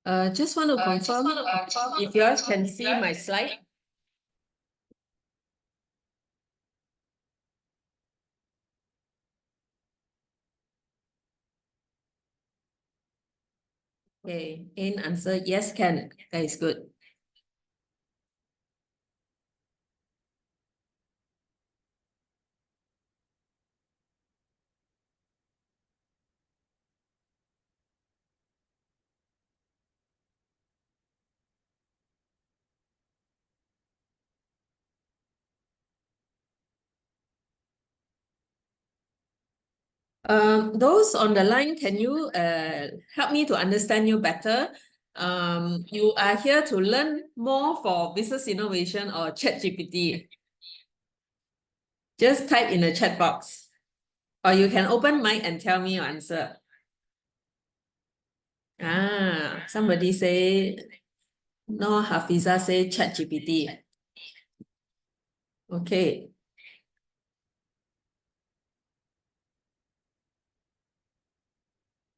Just want to confirm if you all can see my slide. Okay, in answer, yes, can. That is good. Those on the line, can you help me to understand you better? You are here to learn more for business innovation or ChatGPT. Just type in the chat box. Or you can open mic and tell me your answer. Somebody say, no, Hafiza say ChatGPT. Okay.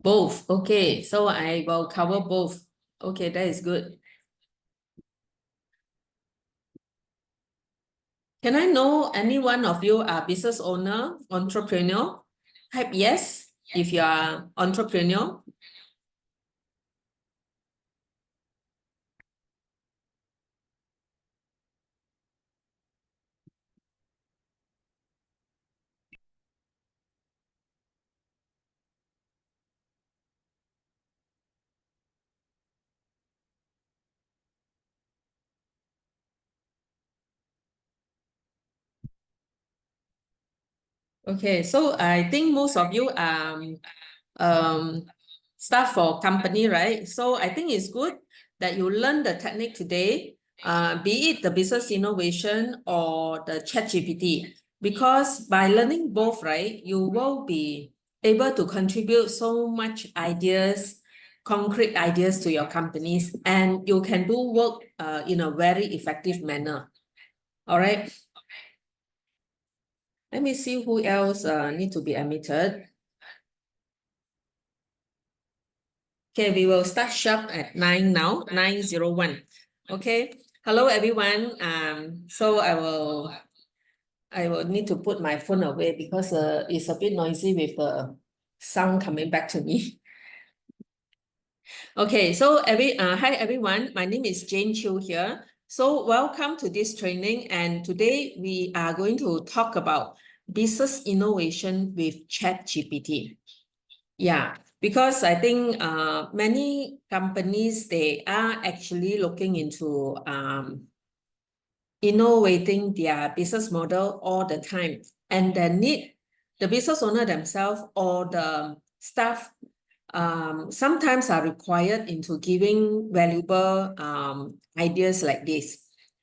Both. Okay, so I will cover both. Okay, that is good. Can I know any one of you are business owner, entrepreneur? Type yes if you are entrepreneur. Okay, so I think most of you staff for company, right? So I think it's good that you learn the technique today, be it the business innovation or the ChatGPT, because by learning both, right, you will be able to contribute so much ideas, concrete ideas to your companies, and you can do work in a very effective manner. All right. Let me see who else need to be admitted. Okay, we will start sharp at 9 now, 9:01. Okay, hello everyone. So I will need to put my phone away because it's a bit noisy with the sound coming back to me. Okay, so hi everyone. My name is Jane Chiu here. So welcome to this training, and today we are going to talk about business innovation with ChatGPT. Yeah, because I think many companies, they are actually looking into innovating their business model all the time. And they need the business owner themselves or the staff sometimes are required into giving valuable ideas like this.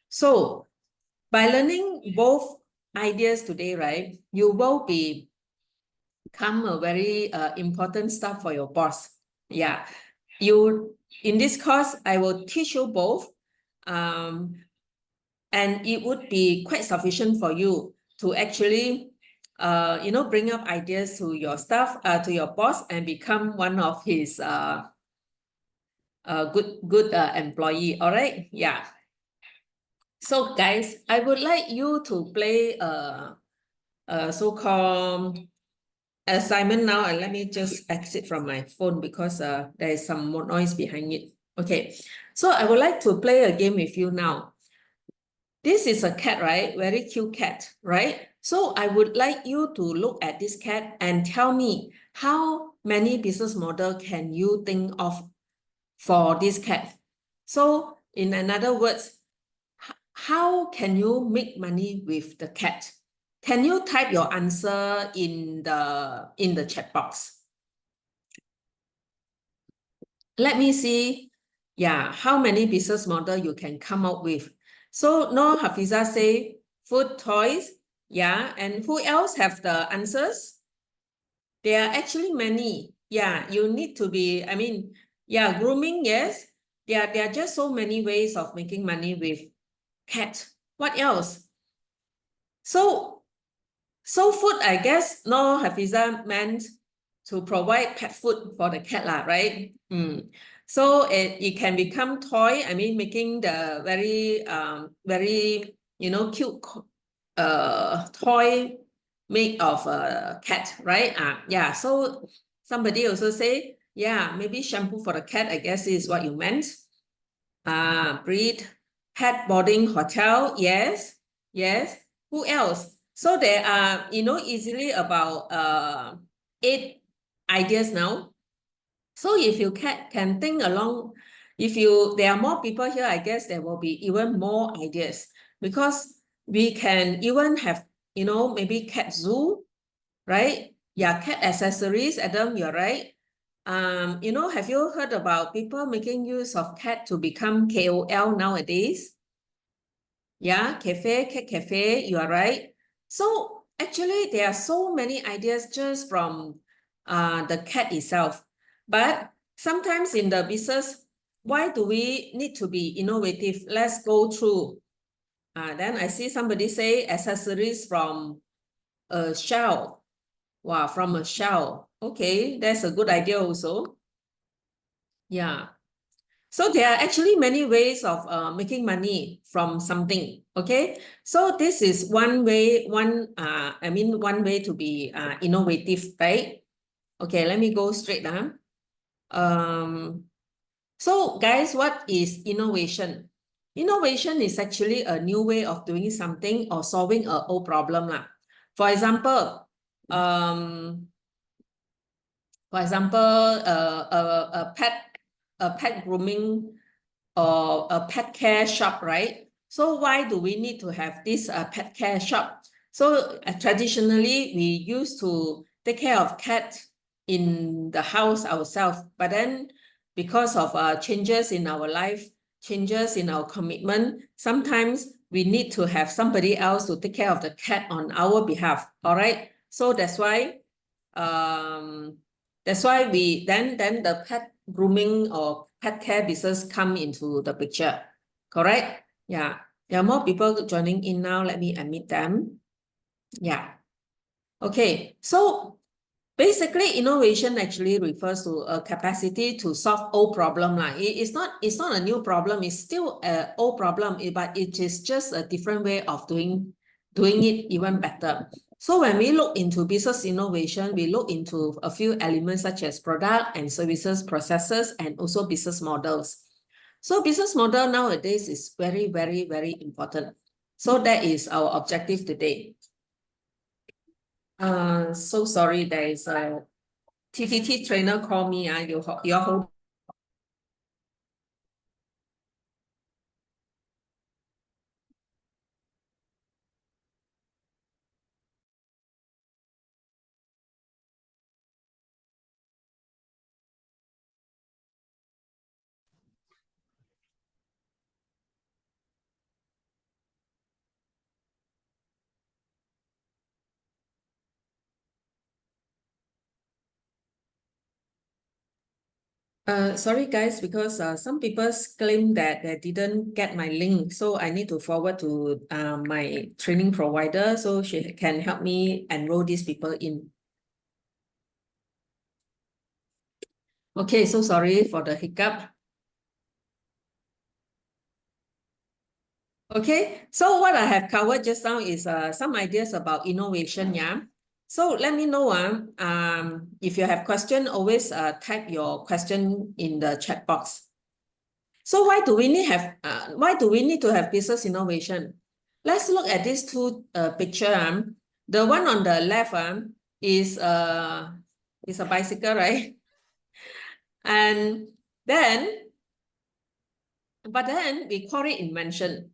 So by learning both ideas today, right, you will become a very important stuff for your boss. Yeah, in this course, I will teach you both, and it would be quite sufficient for you to actually bring up ideas to your staff, to your boss, and become one of his good employee. All right, yeah. So guys, I would like you to play a so-called assignment now, and let me just exit from my phone because there is some more noise behind it. Okay, so I would like to play a game with you now. This is a cat, right? Very cute cat, right? So I would like you to look at this cat and tell me how many business model can you think of for this cat? So in other words, how can you make money with the cat? Can you type your answer in the chat box? Let me see, yeah, how many business model you can come up with. So no, Hafiza say food, toys, yeah, and who else have the answers? There are actually many. Yeah, you need to be, yeah, grooming, yes. There are just so many ways of making money with cat. What else? So food, I guess, no, Hafiza meant to provide pet food for the cat, right? So it can become toy. I mean, making the very cute toy made of a cat, right? Yeah. So somebody also say, yeah, maybe shampoo for the cat. I guess is what you meant. Breed, pet boarding hotel. Yes, yes. Who else? So there are, easily about 8 ideas now. So if you can think along, there are more people here, I guess there will be even more ideas because we can even have, maybe cat zoo, right? Yeah, cat accessories, Adam, you're right. Have you heard about people making use of cat to become KOL nowadays? Yeah, cat cafe, you are right. So actually, there are so many ideas just from the cat itself. But sometimes in the business, why do we need to be innovative? Let's go through. Then I see somebody say accessories from a shell. Wow, from a shell. Okay, that's a good idea also. Yeah. So there are actually many ways of making money from something. Okay, so this is one way. One way to be innovative, right? Okay, let me go straight down. So guys, what is innovation? Innovation is actually a new way of doing something or solving an old problem lah. For example, um, a pet grooming or a pet care shop, right? So why do we need to have this pet care shop? So traditionally, we used to take care of cats in the house ourselves, but then because of changes in our life, changes in our commitment, sometimes we need to have somebody else to take care of the cat on our behalf. All right. So um, that's why then the pet grooming or pet care business come into the picture. Correct? Yeah. There are more people joining in now. Let me admit them. Yeah. Okay. So basically, innovation actually refers to a capacity to solve old problem. It's not a new problem. It's still an old problem, but it is just a different way of doing it even better. So when we look into business innovation, we look into a few elements such as product and services, processes, and also business models. So business model nowadays is very, very, very important. So that is our objective today. So sorry, there is a TTT trainer call me. You're hold. Sorry guys, because some people claim that they didn't get my link, so I need to forward to my training provider so she can help me enroll these people in. Okay, so sorry for the hiccup. Okay, so what I have covered just now is some ideas about innovation, yeah. So let me know if you have question, always type your question in the chat box. So why do we need to have business innovation? Let's look at these two picture. The one on the left is a bicycle, right? And then, but then we call it invention.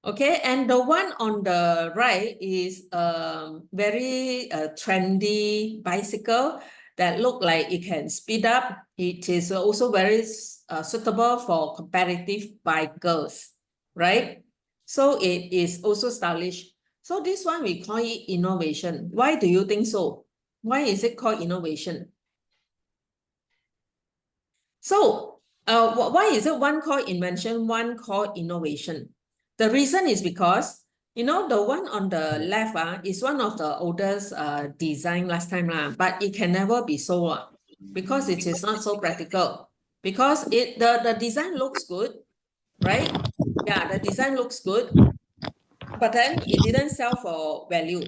Okay, and the one on the right is a very trendy bicycle that look like it can speed up. It is also very suitable for competitive bikers, right? So it is also stylish. So this one we call it innovation. Why do you think so? Why is it called innovation? So why is it one called invention, one called innovation? The reason is because, the one on the left is one of the oldest design last time, but it can never be sold because it is not so practical. because the design looks good, right? Yeah, the design looks good, but then it didn't sell for value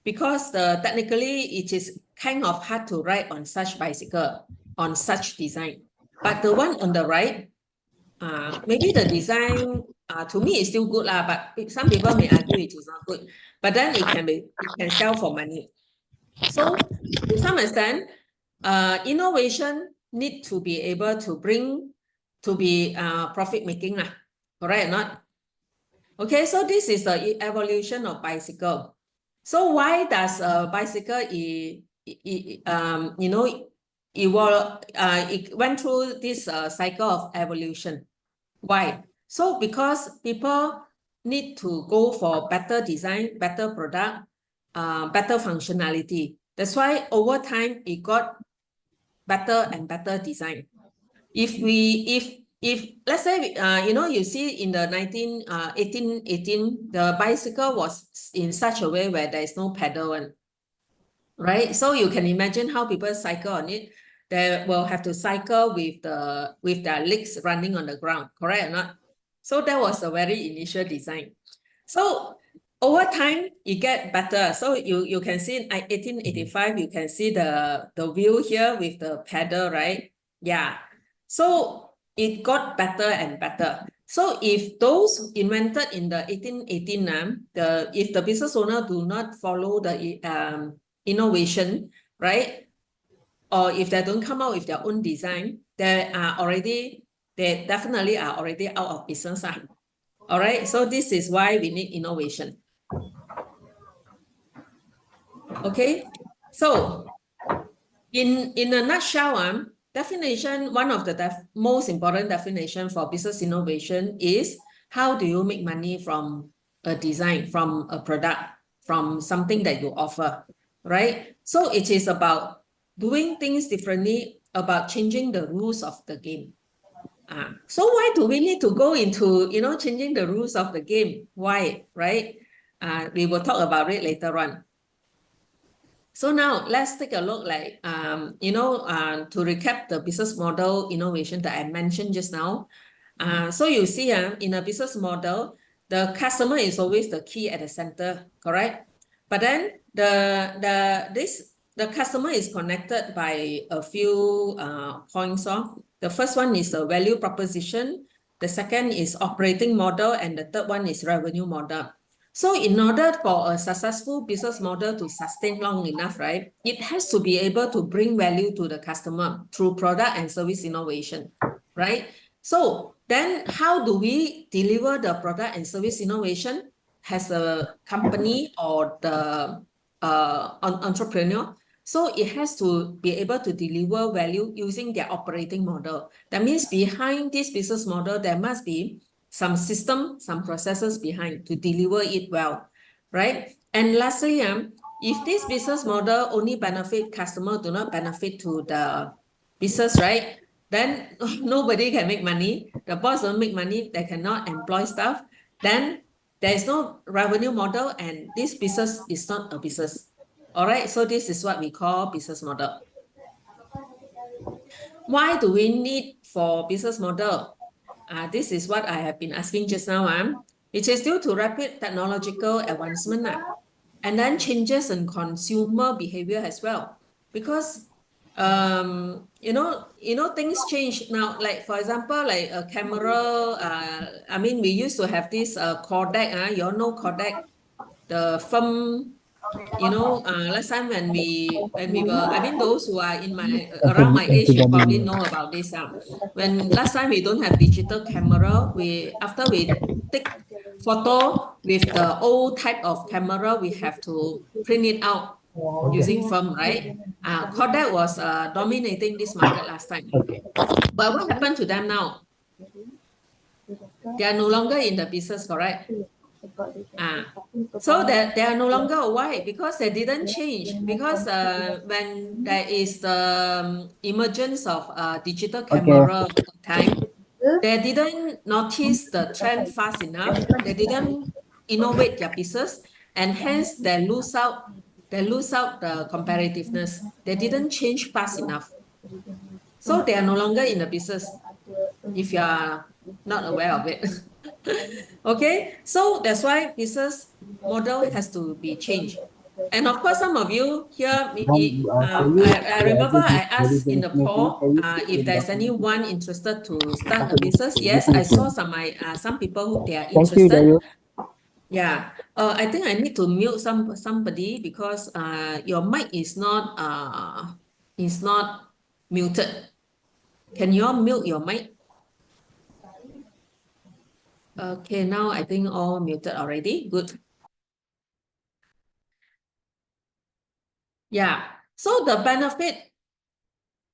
because technically it is kind of hard to ride on such bicycle, on such design. But the one on the right, maybe the design to me is still good lah, but some people may argue it is not good. But then it can sell for money. So to some extent, innovation need to be able to be profit making lah, correct or not? Okay, so this is the evolution of bicycle. So why does a bicycle it went through this cycle of evolution? Why? So because people need to go for better design, better product, better functionality. That's why over time it got better and better design. If let's say you see in the 1818, the bicycle was in such a way where there is no pedal one, right? So you can imagine how people cycle on it. They will have to cycle with their legs running on the ground, correct or not? So that was a very initial design. So over time, it get better. So you can see in 1885, you can see the wheel here with the pedal, right? Yeah. So it got better and better. So if those invented in the 1818, if the business owner do not follow the innovation, right? Or if they don't come out with their own design, they definitely are already out of business. All right, so this is why we need innovation. Okay, so in a nutshell, definition, one of the most important definition for business innovation is how do you make money from a design, from a product, from something that you offer, right? So it is about doing things differently, about changing the rules of the game. So why do we need to go into, changing the rules of the game? Why, right? We will talk about it later on. So now let's take a look to recap the business model innovation that I mentioned just now. So you see in a business model, the customer is always the key at the center, correct? But then the customer is connected by a few points. The first one is a value proposition. The second is operating model. And the third one is revenue model. So in order for a successful business model to sustain long enough, right, it has to be able to bring value to the customer through product and service innovation, right? So then how do we deliver the product and service innovation as a company or the entrepreneur? So it has to be able to deliver value using their operating model. That means behind this business model, there must be some system, some processes behind to deliver it well, right? And lastly, if this business model only benefit customer, do not benefit to the business, right? Then nobody can make money. The boss don't make money. They cannot employ staff. Then there is no revenue model, and this business is not a business. All right. So this is what we call business model. Why do we need for business model? This is what I have been asking just now. It is due to rapid technological advancement and then changes in consumer behavior as well. Because things change now. Like for example, like a camera. We used to have this Kodak. You all know Kodak, the film. Last time when we were, those who are around my age, you probably know about this. When last time we don't have digital camera, after we take photo with the old type of camera, we have to print it out using film, right? Kodak was dominating this market last time. But what happened to them now? They are no longer in the business, correct? So that they are no longer. Why? Because they didn't change. Because when there is the emergence of digital camera time, they didn't notice the trend fast enough. They didn't innovate their business, and hence they lose out the competitiveness. They didn't change fast enough. So they are no longer in the business if you are not aware of it. Okay, so that's why business model has to be changed. And of course, some of you here, Can you I remember give me I asked in the maybe poll can you speak if in there's document? anyone interested to start a business. Yes, I saw some people who they are Thank you, interested. Dayo. Yeah, I think I need to mute somebody because your mic is not muted. Can you all mute your mic? Okay, now I think all muted already. Good. Yeah. So the benefit,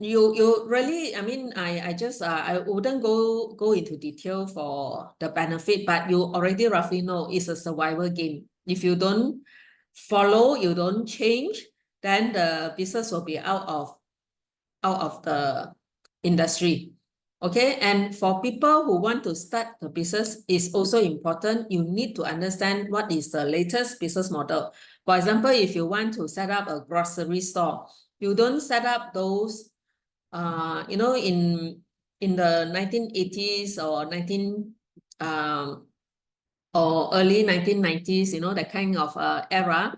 you really, I mean, I just I wouldn't go into detail for the benefit, but you already roughly know it's a survival game. If you don't follow, you don't change, then the business will be out of the industry. Okay, and for people who want to start the business, is also important. You need to understand what is the latest business model. For example, if you want to set up a grocery store, you don't set up those, in the 1980s or early 1990s, that kind of era.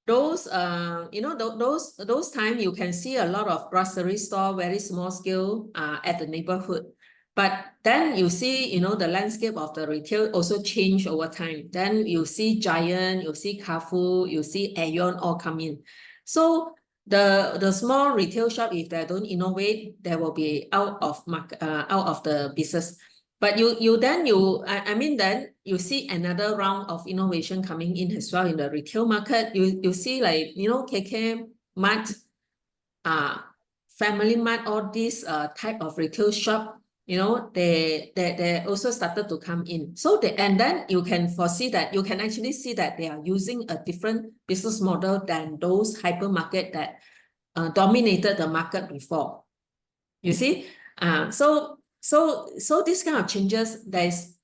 Those those time you can see a lot of grocery store, very small scale at the neighborhood. But then you see, the landscape of the retail also change over time. Then you see Giant, you see Carrefour, you see Aeon all come in. So the small retail shop, if they don't innovate, they will be out of the business. But I mean, then you see another round of innovation coming in as well in the retail market. You see, like, KK Mart, uh, Family Mart, all these type of retail shop, they also started to come in. And then you can foresee that you can actually see that they are using a different business model than those hypermarket that dominated the market before. You see, so this kind of changes, there's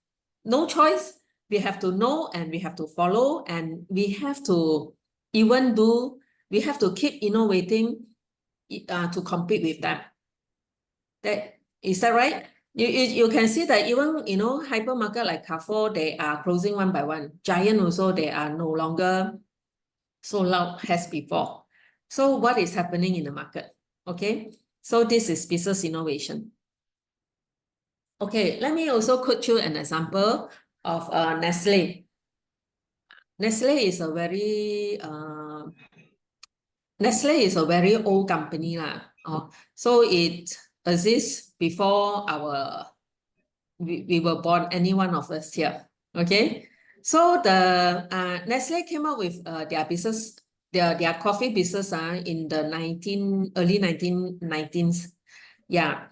no choice. We have to know and we have to follow, and we have to we have to keep innovating to compete with them. Is that right? You can see that even, hypermarket like Carrefour, they are closing one by one. Giant also, they are no longer so loud as before. So what is happening in the market? Okay, so this is business innovation. Okay, let me also quote you an example of Nestle. Nestle is a very old company lah. So it exists before we were born, any one of us here. Okay, so the Nestle came up with their business, their coffee business in the early 1990s. Yeah.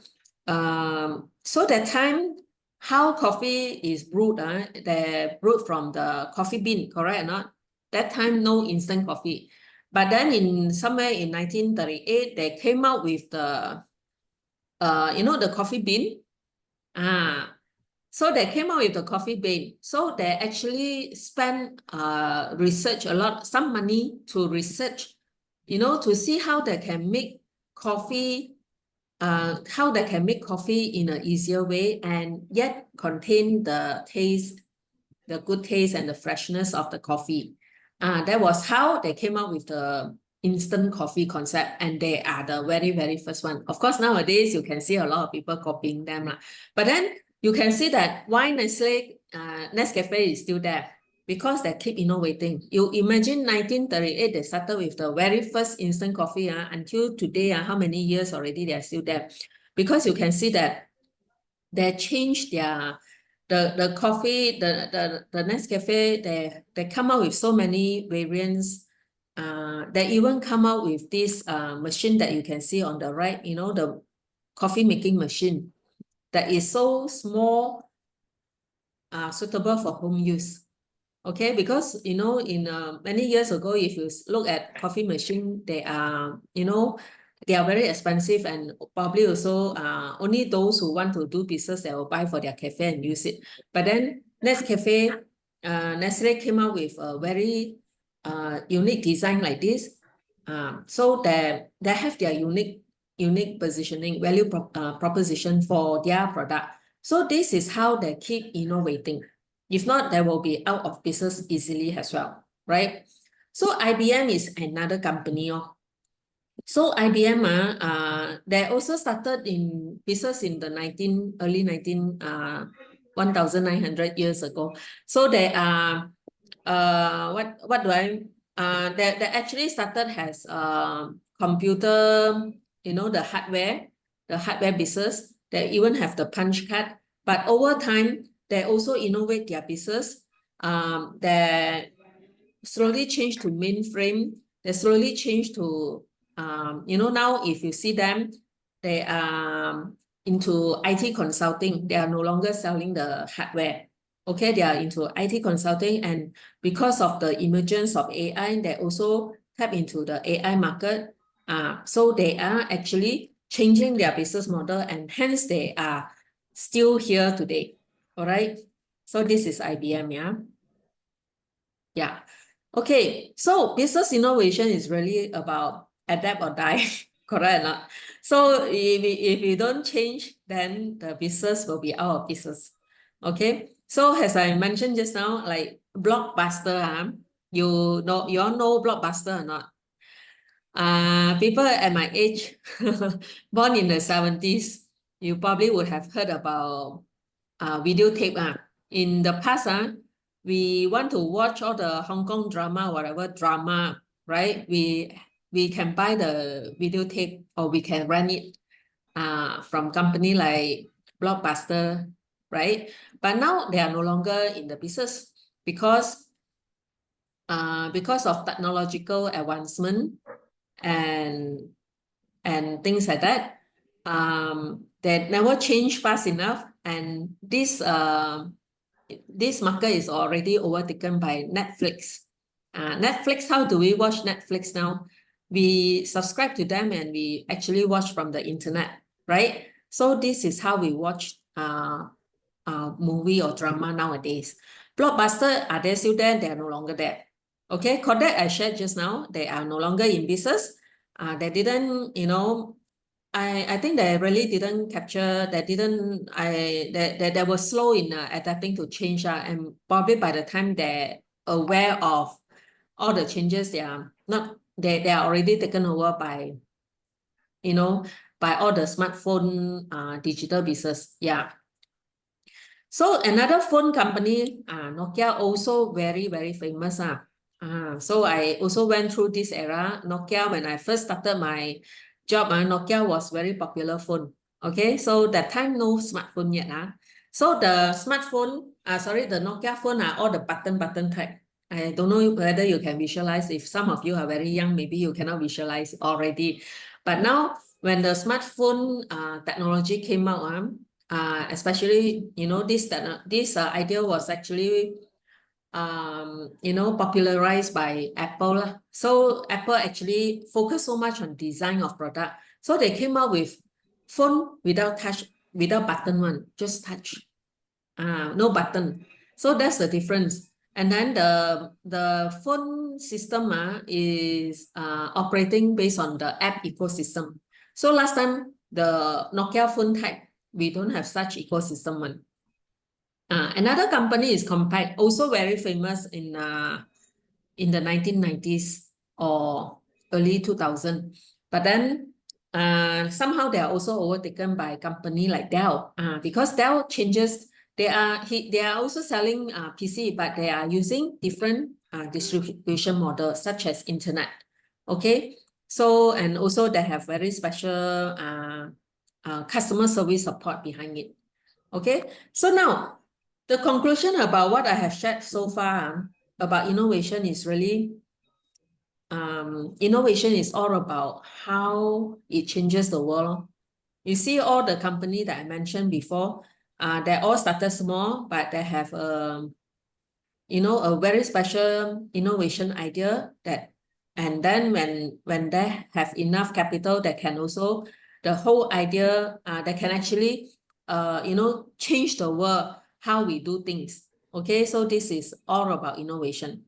So that time, how coffee is brewed, they brewed from the coffee bean, correct or not? That time, no instant coffee. But then somewhere in 1938, they came out with the coffee bean. So they came out with the coffee bean. So they actually spent research a lot, some money to research, to see how they can make coffee in an easier way and yet contain the taste, the good taste and the freshness of the coffee. That was how they came up with the instant coffee concept, and they are the very, very first one. Of course, nowadays you can see a lot of people copying them. But then you can see that why Nescafe is still there, because they keep innovating. You imagine 1938, they started with the very first instant coffee until today, how many years already they are still there. Because you can see that they changed the coffee, the Nescafe, they come out with so many variants. They even come out with this machine that you can see on the right, the coffee making machine that is so small, suitable for home use. Okay, because in many years ago, if you look at coffee machine, they are very expensive, and probably also only those who want to do business, they will buy for their cafe and use it. But then Nestle came out with a very unique design like this. So they have their unique unique positioning, value proposition for their product. So this is how they keep innovating. If not, they will be out of business easily as well, right? So IBM is another company. So IBM, they also started in business in the early 1900 years ago. So they are, what do I, they actually started as computer, the hardware business. They even have the punch card. But over time, they also innovate their business. They slowly change to mainframe. They slowly change to, now if you see them, they are into IT consulting. They are no longer selling the hardware. Okay, they are into IT consulting, and because of the emergence of AI, they also tap into the AI market. So they are actually changing their business model, and hence they are still here today. All right. So this is IBM, yeah. Yeah. Okay, so business innovation is really about adapt or die, correct or not? So if you don't change, then the business will be out of business. Okay, so as I mentioned just now, like Blockbuster, you all know Blockbuster or not? People at my age, born in the 70s, you probably would have heard about videotape. In the past, we want to watch all the Hong Kong drama, whatever drama, right? We can buy the videotape or we can rent it from company like Blockbuster, right? But now they are no longer in the business because of technological advancement and things like that. They never change fast enough, and this market is already overtaken by Netflix. Netflix, how do we watch Netflix now? We subscribe to them and we actually watch from the internet, right? So this is how we watch movie or drama nowadays. Blockbuster, are they still there? They are no longer there. Okay, Kodak I shared just now, they are no longer in business. They didn't, I think they really didn't capture, they were slow in adapting to change. And probably by the time they're aware of all the changes, they are already taken over by, by all the smartphone digital business. Yeah. So another phone company, Nokia, also very, very famous. So I also went through this era. Nokia, when I first started my job, Nokia was very popular phone. Okay, so that time no smartphone yet. So the smartphone, the Nokia phone are all the button type. I don't know whether you can visualize. If some of you are very young, maybe you cannot visualize already. But now when the smartphone technology came out, especially, this idea was actually popularized by Apple. So Apple actually focused so much on design of product. So they came out with phone without button one, just touch, no button. So that's the difference. And then the phone system is operating based on the app ecosystem. So last time, the Nokia phone type, we don't have such ecosystem one. Another company is Compaq, also very famous in the 1990s or early 2000. But then somehow they are also overtaken by a company like Dell, because Dell changes. They are also selling PC, but they are using different distribution models such as internet. Okay, so and also they have very special customer service support behind it. Okay, so now the conclusion about what I have shared so far about innovation is really, innovation is all about how it changes the world. You see all the company that I mentioned before, they all started small, but they have a very special innovation idea and then when they have enough capital, they can also, the whole idea, they can actually, change the world, how we do things. Okay, so this is all about innovation.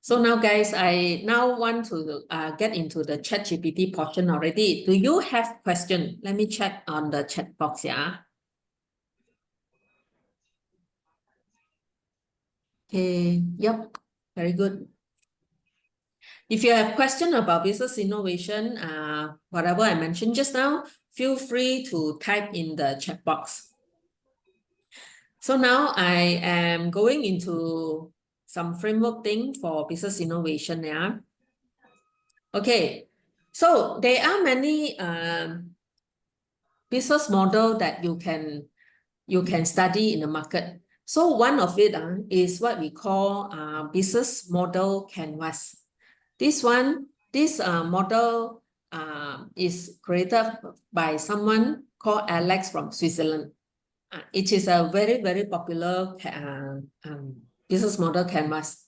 So now, guys, I now want to get into the ChatGPT portion already. Do you have question? Let me check on the chat box, yeah. Okay, yep, very good. If you have question about business innovation, whatever I mentioned just now, feel free to type in the chat box. So now I am going into some framework thing for business innovation, yeah. Okay, so there are many business model that you can study in the market. So one of it is what we call business model canvas. This model is created by someone called Alex from Switzerland. It is a very, very popular business model canvas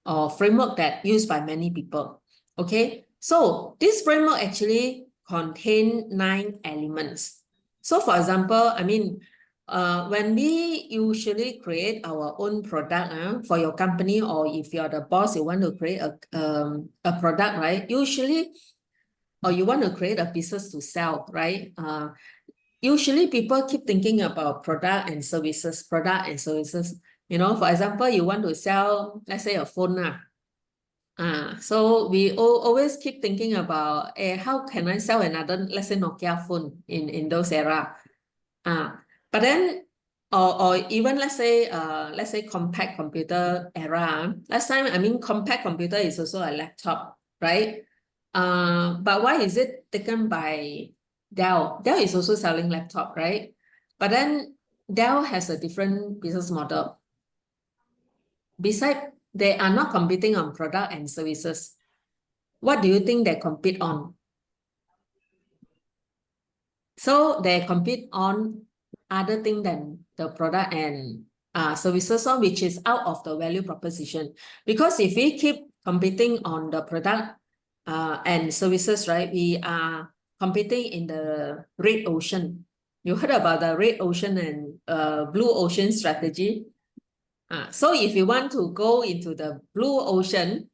or framework that used by many people. Okay, so this framework actually contains 9 elements. So for example, I mean, when we usually create our own product for your company, or if you're the boss, you want to create a product, right? Usually, or you want to create a business to sell, right? Usually people keep thinking about product and services. You know, for example, you want to sell, let's say, a phone. So we always keep thinking about how can I sell another, let's say, Nokia phone in those era. But then, or even let's say compact computer era. Last time, I mean, compact computer is also a laptop, right? But why is it taken by Dell? Dell is also selling laptop, right? But then Dell has a different business model. Besides, they are not competing on product and services. What do you think they compete on? So they compete on other thing than the product and services, which is out of the value proposition. Because if we keep competing on the product and services, right, we are competing in the red ocean. You heard about the red ocean and blue ocean strategy. So if you want to go into the blue ocean,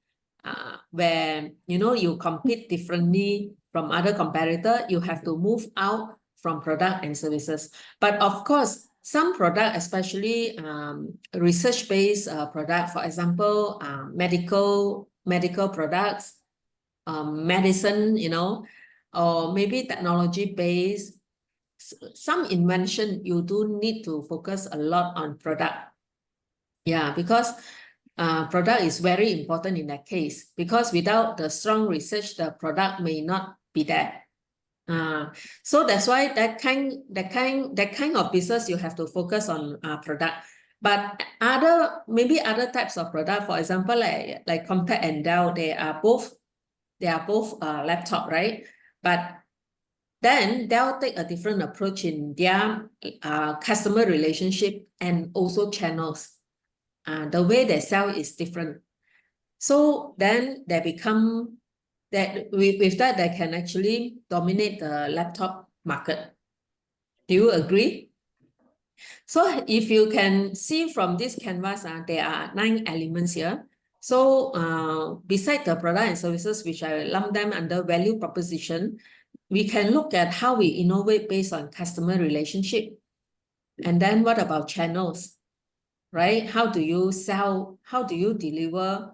where you compete differently from other competitor, you have to move out from product and services. But of course, some product, especially research-based product, for example, medical products, medicine, or maybe technology-based, some invention, you do need to focus a lot on product. Yeah, because product is very important in that case, because without the strong research, the product may not be there. So that's why that kind of business, you have to focus on product. But maybe other types of product, for example, like Compaq and Dell, they are both laptop, right? But then Dell take a different approach in their customer relationship and also channels. The way they sell is different. So then they become that with that, they can actually dominate the laptop market. Do you agree? So if you can see from this canvas, there are 9 elements here. So beside the product and services, which I lump them under value proposition, we can look at how we innovate based on customer relationship. And then what about channels? Right? How do you sell? How do you deliver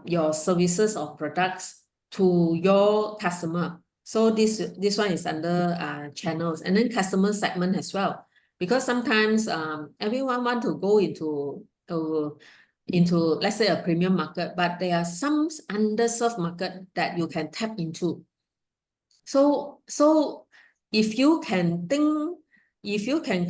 your services or products to your customer? So this one is under channels, and then customer segment as well. Because sometimes everyone want to go into let's say a premium market, but there are some underserved market that you can tap into. So if you can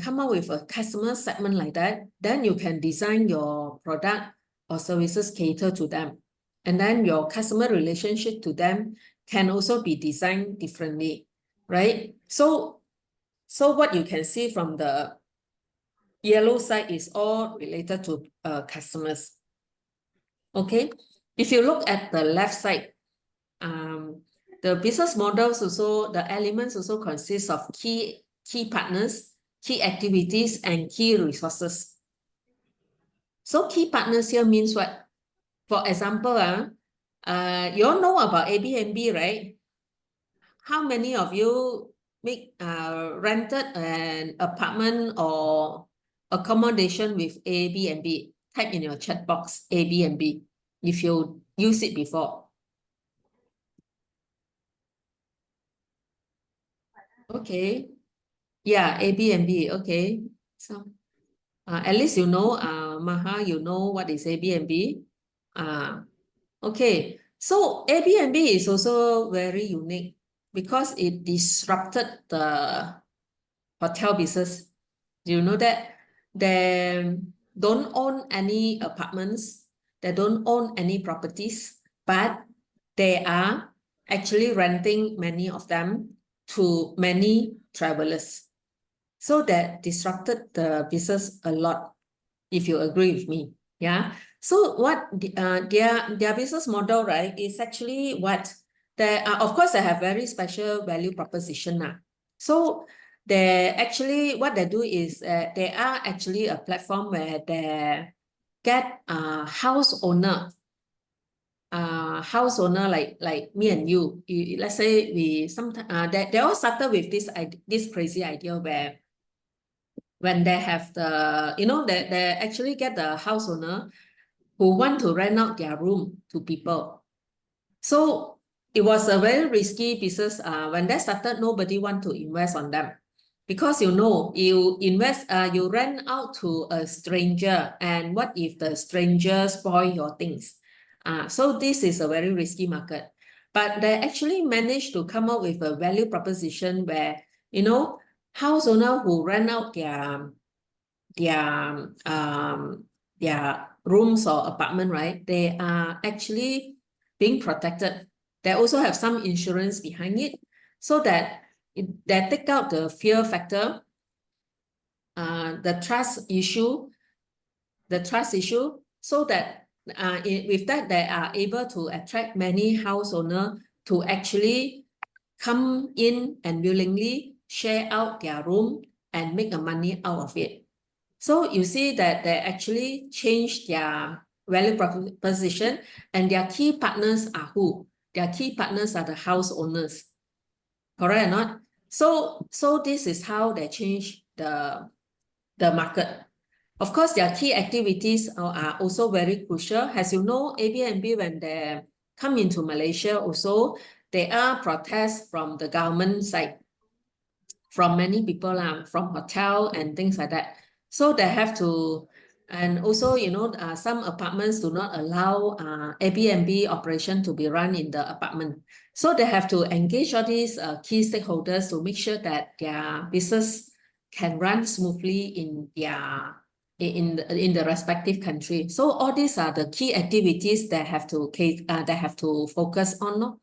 come up with a customer segment like that, then you can design your product or services cater to them. And then your customer relationship to them can also be designed differently, right? So what you can see from the yellow side is all related to customers. Okay, if you look at the left side, the business models also, the elements also consist of key partners, key activities, and key resources. So key partners here means what? For example, you all know about Airbnb, right? How many of you rented an apartment or accommodation with Airbnb? Type in your chat box Airbnb if you use it before. Okay. Yeah, Airbnb. Okay. So at least you know, Maha, you know what is Airbnb. Okay. So Airbnb is also very unique because it disrupted the hotel business. Do you know that? They don't own any apartments, they don't own any properties, but they are actually renting many of them to many travelers. So that disrupted the business a lot, if you agree with me. Yeah. So what their business model, right, is actually what they are, of course, they have very special value proposition now. So they actually what they do is they are actually a platform where they get house owner like me and you, let's say we sometimes they all started with this crazy idea where when they have they actually get the house owner who want to rent out their room to people. So it was a very risky business. When they started, nobody want to invest on them because you rent out to a stranger, and what if the stranger spoil your things? So this is a very risky market. But they actually managed to come up with a value proposition where, house owner who rent out their their rooms or apartment, right? They are actually being protected. They also have some insurance behind it, so that they take out the fear factor, the trust issue, so that with that they are able to attract many house owner to actually come in and willingly share out their room and make a money out of it. So you see that they actually changed their value proposition, and their key partners are who? Their key partners are the house owners. Correct or not? So this is how they change the market. Of course, their key activities are also very crucial. As you know, Airbnb, when they come into Malaysia also, they are protests from the government side, from many people, from hotel and things like that. So they have to, and also, some apartments do not allow Airbnb operation to be run in the apartment. So they have to engage all these key stakeholders to make sure that their business can run smoothly in the respective country. So all these are the key activities that have to focus on. No?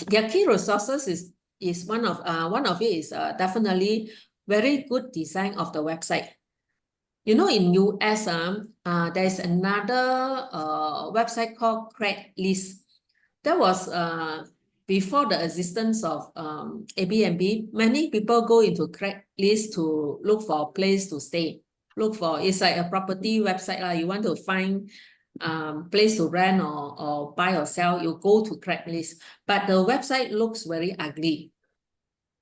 Their key resources is one of it is definitely very good design of the website. In US, there's another website called Craigslist. That was before the existence of Airbnb. Many people go into Craigslist to look for a place to stay. It's like a property website. You want to find place to rent or buy or sell, you go to Craigslist. But the website looks very ugly.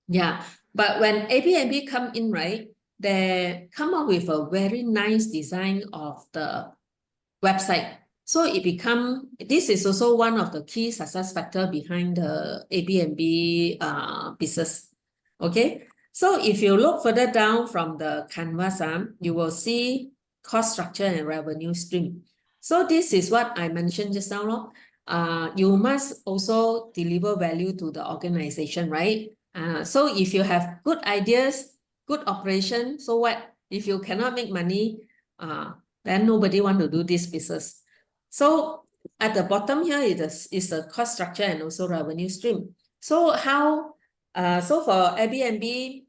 Yeah. But when Airbnb come in, right, they come up with a very nice design of the website. So this is also one of the key success factor behind the Airbnb business. Okay. So if you look further down from the canvas, you will see cost structure and revenue stream. So this is what I mentioned just now. You must also deliver value to the organization, right? So if you have good ideas, good operation, so what? If you cannot make money, then nobody want to do this business. So at the bottom here is a cost structure and also revenue stream. So for Airbnb,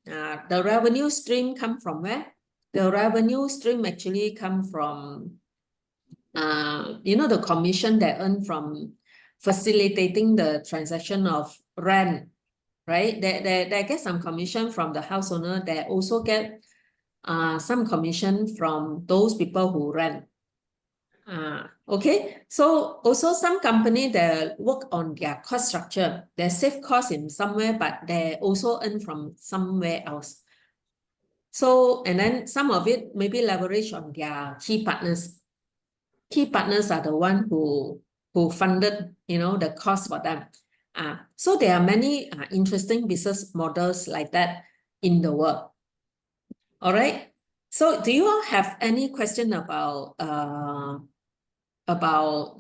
the revenue stream come from where? The revenue stream actually come from the commission they earn from facilitating the transaction of rent, right? They get some commission from the house owner. They also get some commission from those people who rent. Okay. So also some company they work on their cost structure. They save cost in somewhere, but they also earn from somewhere else. So, and then some of it maybe leverage on their key partners. Key partners are the one who funded, the cost for them. So there are many interesting business models like that in the world. All right. So do you all have any question about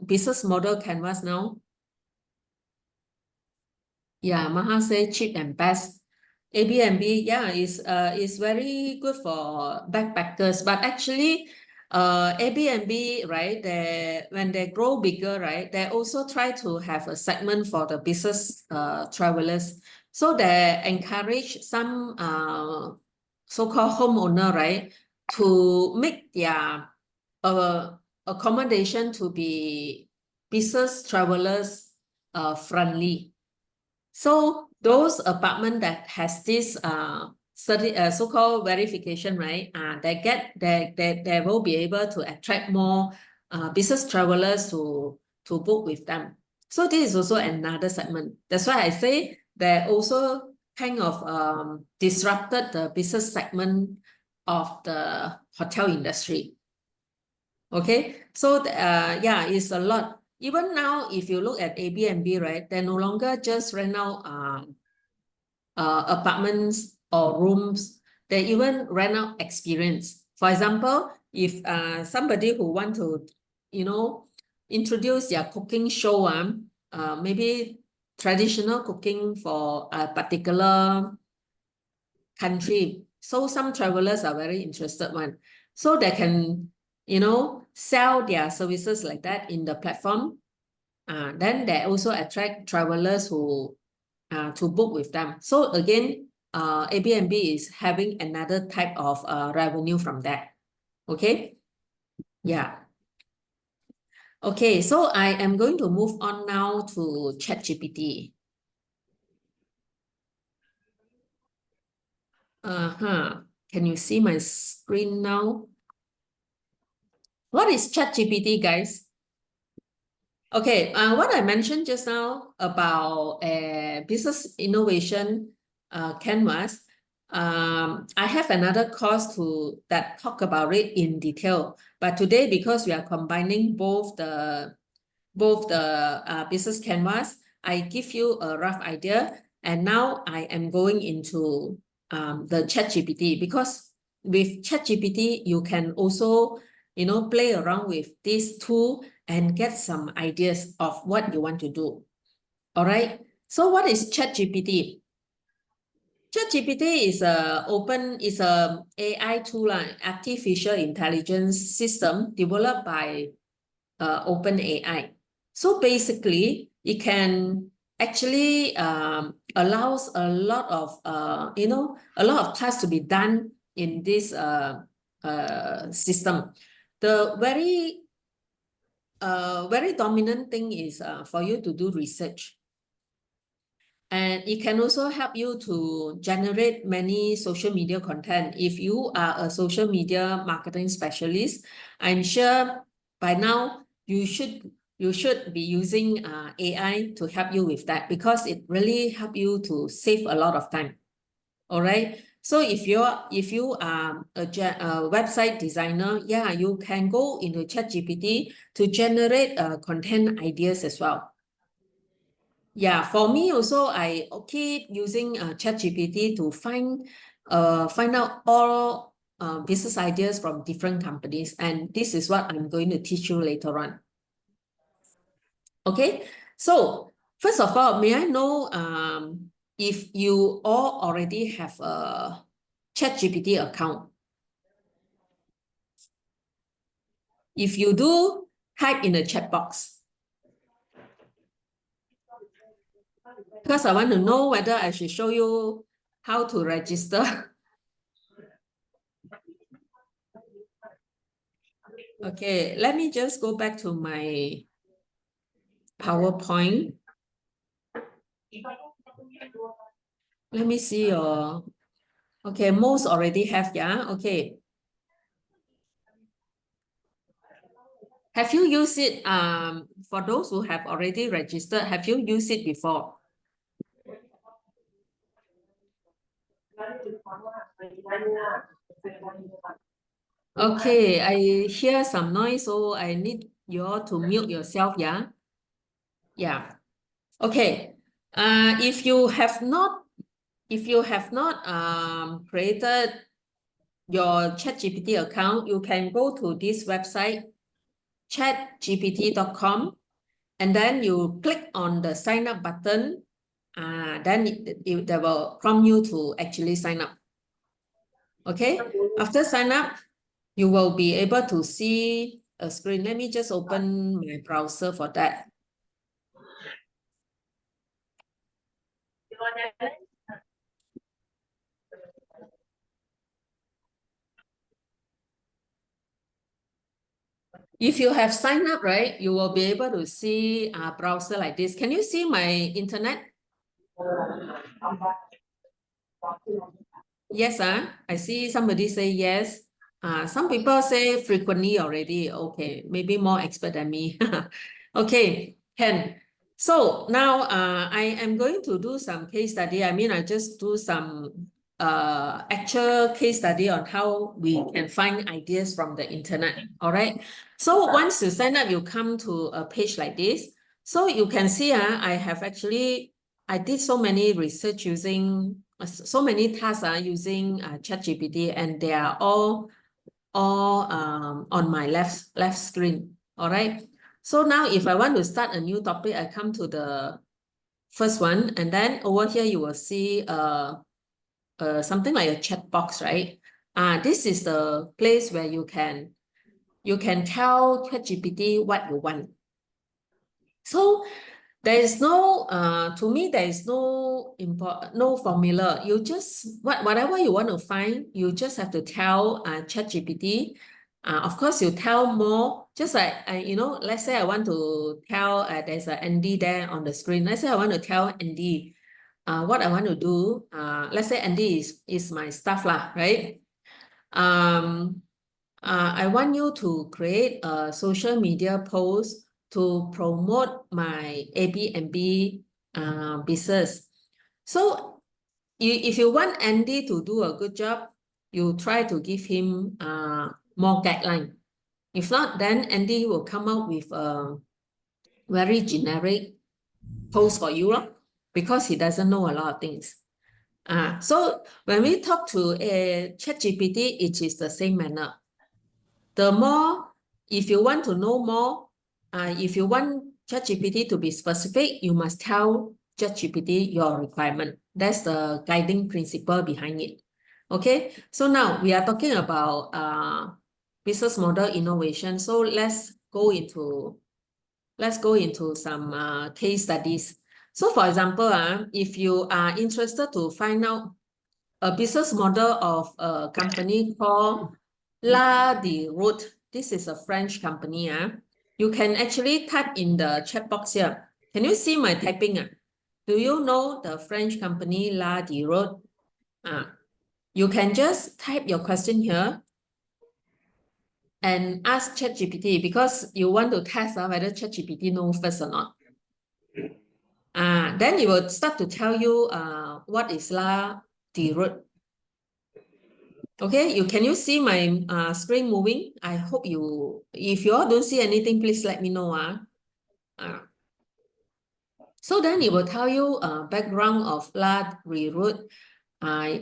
business model canvas now? Yeah, Maha say cheap and best. Airbnb, yeah, is very good for backpackers. But actually, Airbnb, right, when they grow bigger, right, they also try to have a segment for the business travelers. So they encourage some so-called homeowner, right, to make their accommodation to be business travelers friendly. So those apartment that has this so-called verification, right? They will be able to attract more business travelers to book with them. So this is also another segment. That's why I say they also kind of disrupted the business segment of the hotel industry. Okay, so yeah, it's a lot. Even now, if you look at Airbnb, right, they no longer just rent out apartments or rooms. They even rent out experience. For example, if somebody who want to, introduce their cooking show, maybe traditional cooking for a particular country. So some travelers are very interested one. So they can, sell their services like that in the platform. Then they also attract travelers who to book with them. So again, Airbnb is having another type of revenue from that. Okay. Yeah. Okay, so I am going to move on now to ChatGPT. Can you see my screen now? What is ChatGPT, guys? Okay, what I mentioned just now about business innovation canvas, I have another course that talk about it in detail. But today, because we are combining both the business canvas, I give you a rough idea. And now I am going into the ChatGPT, because with ChatGPT, you can also, play around with this tool and get some ideas of what you want to do. All right. So what is ChatGPT? ChatGPT is a AI tool, artificial intelligence system developed by OpenAI. So basically, it can actually allows a lot of a lot of tasks to be done in this system. The very dominant thing is for you to do research. And it can also help you to generate many social media content. If you are a social media marketing specialist, I'm sure by now you should be using AI to help you with that, because it really help you to save a lot of time. All right. So if you are a website designer, yeah, you can go into ChatGPT to generate content ideas as well. Yeah, for me also, I keep using ChatGPT to find out all business ideas from different companies, and this is what I'm going to teach you later on. Okay, so first of all, may I know if you all already have a ChatGPT account? If you do, type in the chat box, because I want to know whether I should show you how to register. Okay, let me just go back to my PowerPoint. Let me see your, okay, most already have, yeah, okay. Have you used it, for those who have already registered, have you used it before? Okay, I hear some noise, so I need you all to mute yourself, yeah? Yeah. Okay. If you have not created your ChatGPT account, you can go to this website, chatgpt.com, and then you click on the sign up button. Then they will prompt you to actually sign up. Okay. After sign up, you will be able to see a screen. Let me just open my browser for that. If you have signed up, right, you will be able to see a browser like this. Can you see my internet? Yes, I see somebody say yes. Some people say frequently already. Okay, maybe more expert than me. Okay, Ken. So now I am going to do some case study. I mean, I just do some actual case study on how we can find ideas from the internet. All right. So once you sign up, you come to a page like this. So you can see I did so many research using so many tasks using ChatGPT, and they are all on my left screen. All right. So now if I want to start a new topic, I come to the first one, and then over here you will see something like a chat box, right? This is the place where you can tell ChatGPT what you want. So there is no, to me, there is no formula. You just, whatever you want to find, you just have to tell ChatGPT. Of course, you tell more, just like, let's say I want to tell, there's a Andy there on the screen. Let's say I want to tell Andy what I want to do. Let's say Andy is my staff lah, right? I want you to create a social media post to promote my Airbnb business. So if you want Andy to do a good job, you try to give him more guideline. If not, then Andy will come up with a very generic post for you, because he doesn't know a lot of things. So when we talk to a ChatGPT, it is the same manner. The more, if you want to know more, if you want ChatGPT to be specific, you must tell ChatGPT your requirement. That's the guiding principle behind it. Okay, so now we are talking about business model innovation. So let's go into some case studies. So for example, if you are interested to find out a business model of a company called La de Route. This is a French company. You can actually type in the chat box here. Can you see my typing? Do you know the French company La de Route? You can just type your question here and ask ChatGPT, because you want to test whether ChatGPT knows first or not. Then it will start to tell you what is La de Route. Okay, can you see my screen moving? I hope if you all don't see anything, please let me know. So then it will tell you background of La Reroute.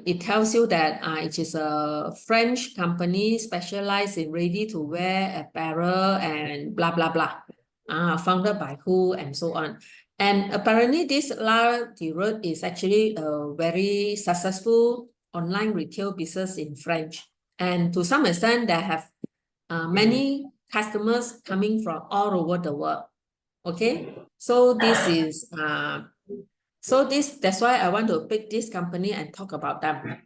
It tells you that it is a French company specialized in ready-to-wear apparel and blah, blah, blah. Founded by who and so on. And apparently this La Reroute is actually a very successful online retail business in French. And to some extent, they have many customers coming from all over the world. Okay, so that's why I want to pick this company and talk about them.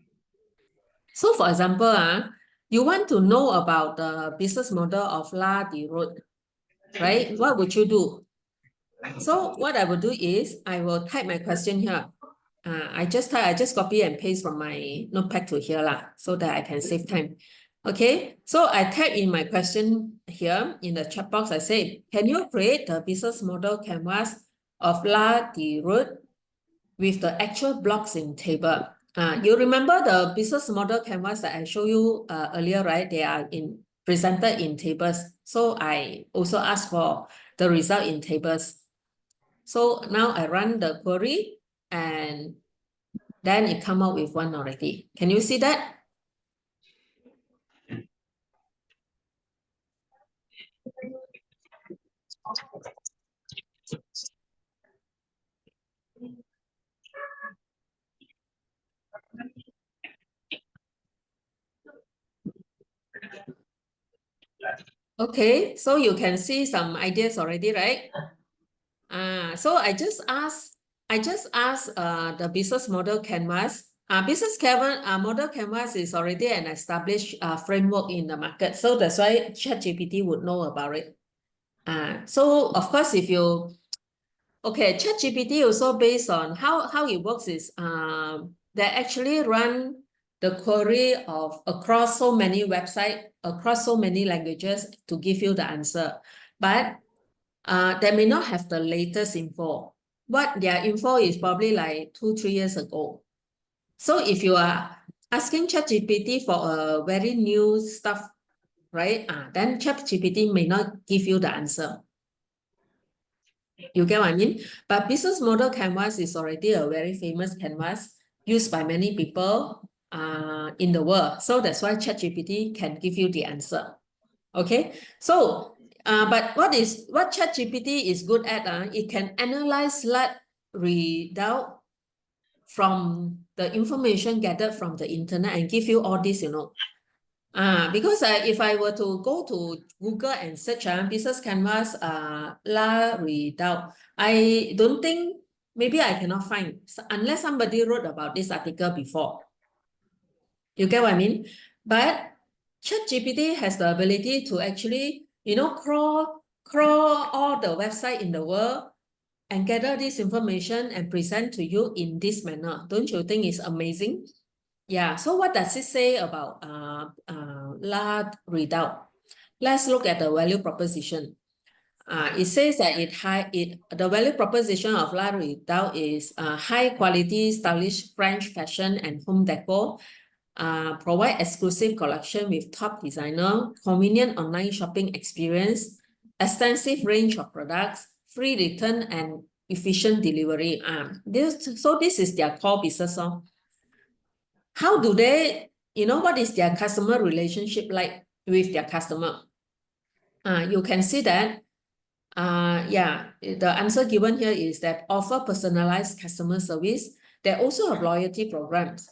So for example, you want to know about the business model of La de Route, right? What would you do? So what I will do is I will type my question here. I just copy and paste from my notepad to here so that I can save time. Okay, so I type in my question here in the chat box. I say, can you create the business model canvas of La Di Route with the actual blocks in table? You remember the business model canvas that I showed you earlier, right? They are presented in tables. So I also ask for the result in tables. So now I run the query and then it come out with one already. Can you see that? Okay, so you can see some ideas already, right? So I just asked the business model canvas. Model canvas is already an established framework in the market. So that's why ChatGPT would know about it. So of course, okay, ChatGPT also based on how it works is they actually run the query of across so many websites, across so many languages to give you the answer. But they may not have the latest info. What their info is probably like 2, 3 years ago. So if you are asking ChatGPT for a very new stuff, right? Then ChatGPT may not give you the answer. You get what I mean? But business model canvas is already a very famous canvas used by many people in the world. So that's why ChatGPT can give you the answer. Okay, so but what ChatGPT is good at? It can analyze result from the information gathered from the internet and give you all this, because if I were to go to Google and search business canvas result, I don't think maybe I cannot find unless somebody wrote about this article before. You get what I mean? But ChatGPT has the ability to actually, crawl all the website in the world and gather this information and present to you in this manner. Don't you think it's amazing? Yeah. So what does it say about large readout? Let's look at the value proposition. It says that the value proposition of La Redoute is high quality, stylish French fashion and home decor. Provide exclusive collection with top designer, convenient online shopping experience, extensive range of products, free return and efficient delivery. This is their core business. How do they, what is their customer relationship like with their customer? You can see that, the answer given here is that offer personalized customer service. They also have loyalty programs.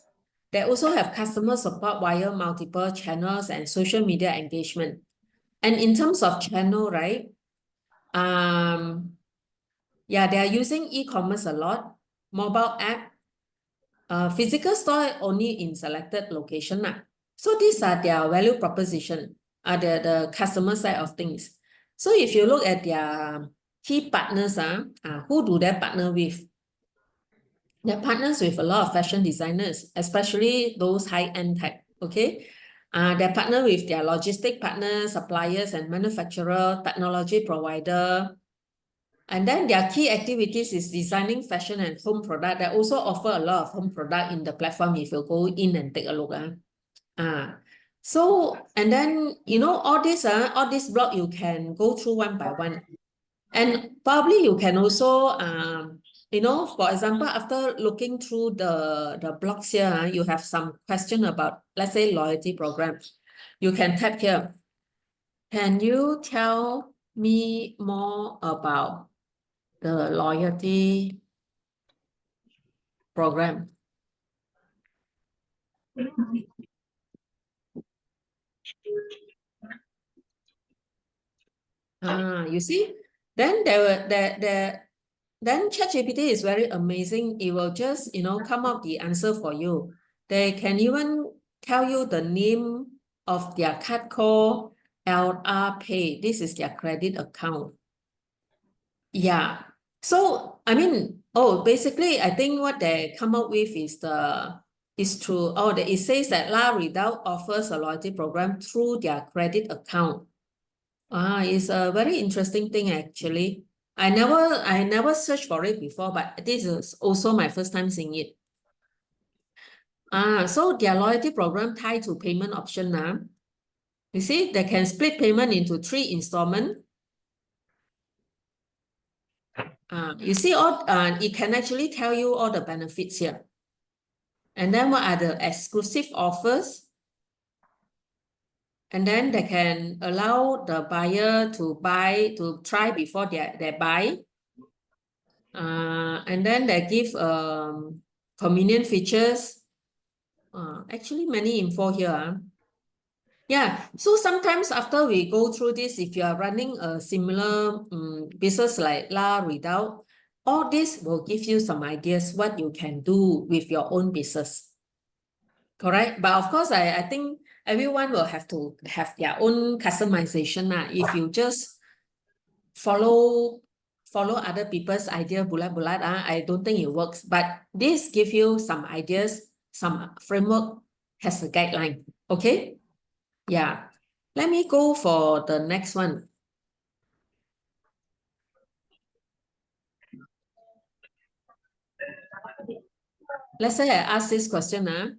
They also have customer support via multiple channels and social media engagement. And in terms of channel, right? They are using e-commerce a lot, mobile app, physical store only in selected location. So these are their value proposition, the customer side of things. So if you look at their key partners, who do they partner with? They're partners with a lot of fashion designers, especially those high-end type, okay? They partner with their logistic partners, suppliers and manufacturer, technology provider. And then their key activities is designing fashion and home product. They also offer a lot of home product in the platform if you go in and take a look. And then, all this blog, you can go through one by one. And probably you can also, for example, after looking through the blogs here, you have some question about, let's say, loyalty program. You can type here, can you tell me more about the loyalty program? You see, then then ChatGPT is very amazing. It will just, come up the answer for you. They can even tell you the name of their card called LR Pay. This is their credit account. Yeah. So, basically, I think what they come up with is It's true. Oh, it says that La Redoubt offers a loyalty program through their credit account. It's a very interesting thing actually. I never searched for it before, but this is also my first time seeing it. So their loyalty program tied to payment option now. You see, they can split payment into 3 installments. You see, it can actually tell you all the benefits here. And then what are the exclusive offers? And then they can allow the buyer to try before they buy. And then they give convenient features. Actually, many info here. Yeah, so sometimes after we go through this, if you are running a similar business like La Redoubt, all this will give you some ideas what you can do with your own business. Correct? But of course, I think everyone will have to have their own customization. If you just follow other people's idea, bulat-bulat, I don't think it works. But this give you some ideas, some framework has a guideline. Okay? Yeah. Let me go for the next one. Let's say I ask this question. Let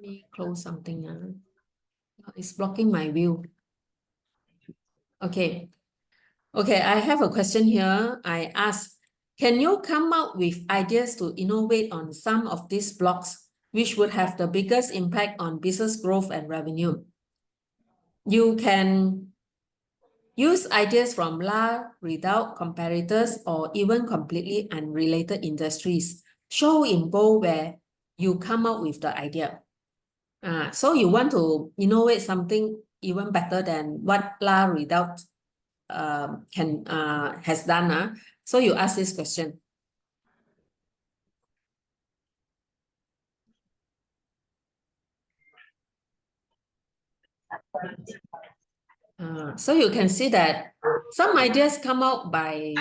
me close something. It's blocking my view. Okay. Okay, I have a question here. I ask, can you come up with ideas to innovate on some of these blocks, which would have the biggest impact on business growth and revenue? You can use ideas from La Redoubt competitors or even completely unrelated industries. Show in bold where you come up with the idea. So you want to innovate something even better than what La Redoubt has done. So you ask this question. So you can see that some ideas come out by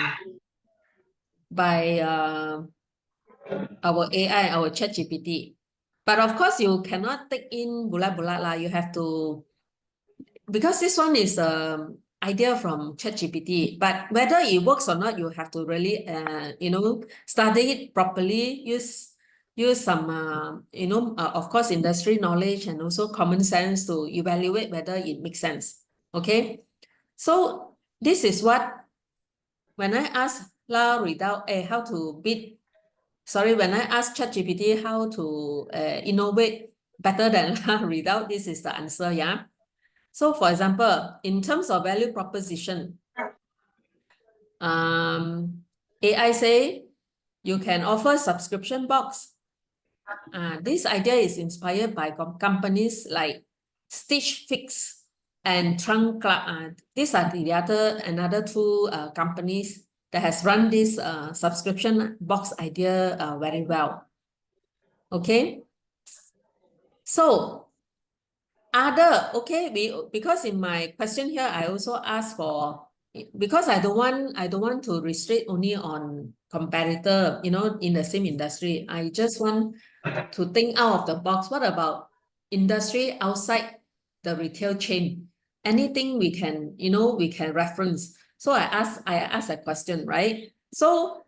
our AI, our ChatGPT. But of course, you cannot take in bulat-bulat lah. You have to, because this one is idea from ChatGPT, but whether it works or not, you have to really, study it properly, use some, of course, industry knowledge and also common sense to evaluate whether it makes sense. Okay. So this is what, when I ask La Redoubt, how to when I ask ChatGPT how to innovate better than La Redoubt, this is the answer, yeah. So for example, in terms of value proposition, AI say you can offer subscription box. This idea is inspired by companies like Stitch Fix and Trunk Club. These are another two companies that has run this subscription box idea very well. Okay. So because in my question here, I also ask for, because I don't want to restrict only on competitor, in the same industry. I just want to think out of the box. What about industry outside the retail chain? Anything we can reference. So I ask a question, right? So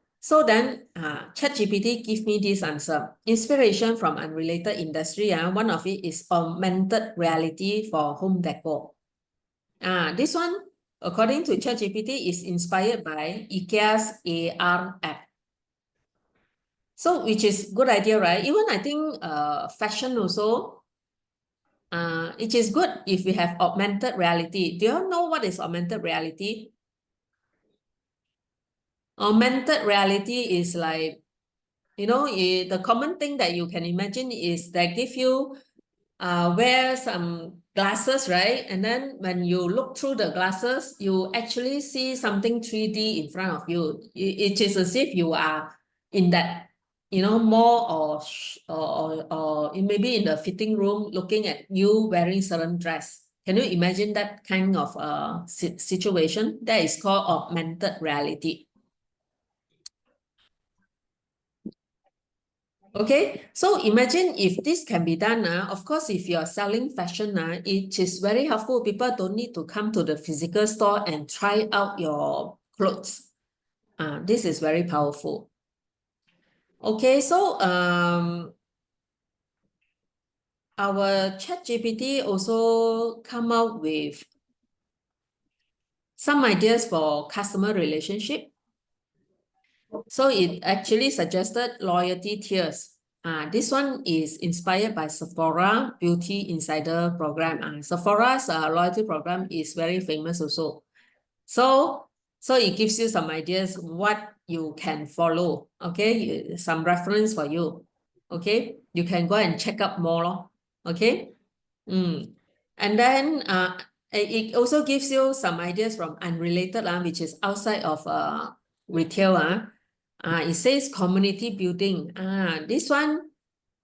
then ChatGPT give me this answer. Inspiration from unrelated industry. One of it is augmented reality for home decor. This one, according to ChatGPT, is inspired by IKEA's AR app. So which is good idea, right? Even I think fashion also, it is good if we have augmented reality. Do you know what is augmented reality? Augmented reality is like, the common thing that you can imagine is they give you wear some glasses, right? And then when you look through the glasses, you actually see something 3D in front of you. It is as if you are in that, mall or maybe in the fitting room looking at you wearing certain dress. Can you imagine that kind of situation? That is called augmented reality. Okay, so imagine if this can be done. Of course, if you're selling fashion, it is very helpful. People don't need to come to the physical store and try out your clothes. This is very powerful. Okay, so our ChatGPT also come out with some ideas for customer relationship. So it actually suggested loyalty tiers. This one is inspired by Sephora Beauty Insider program. Sephora's loyalty program is very famous also. So, so it gives you some ideas what you can follow. Okay, some reference for you. Okay, you can go and check out more. Okay. And then it also gives you some ideas from unrelated, which is outside of retail. It says community building. This one,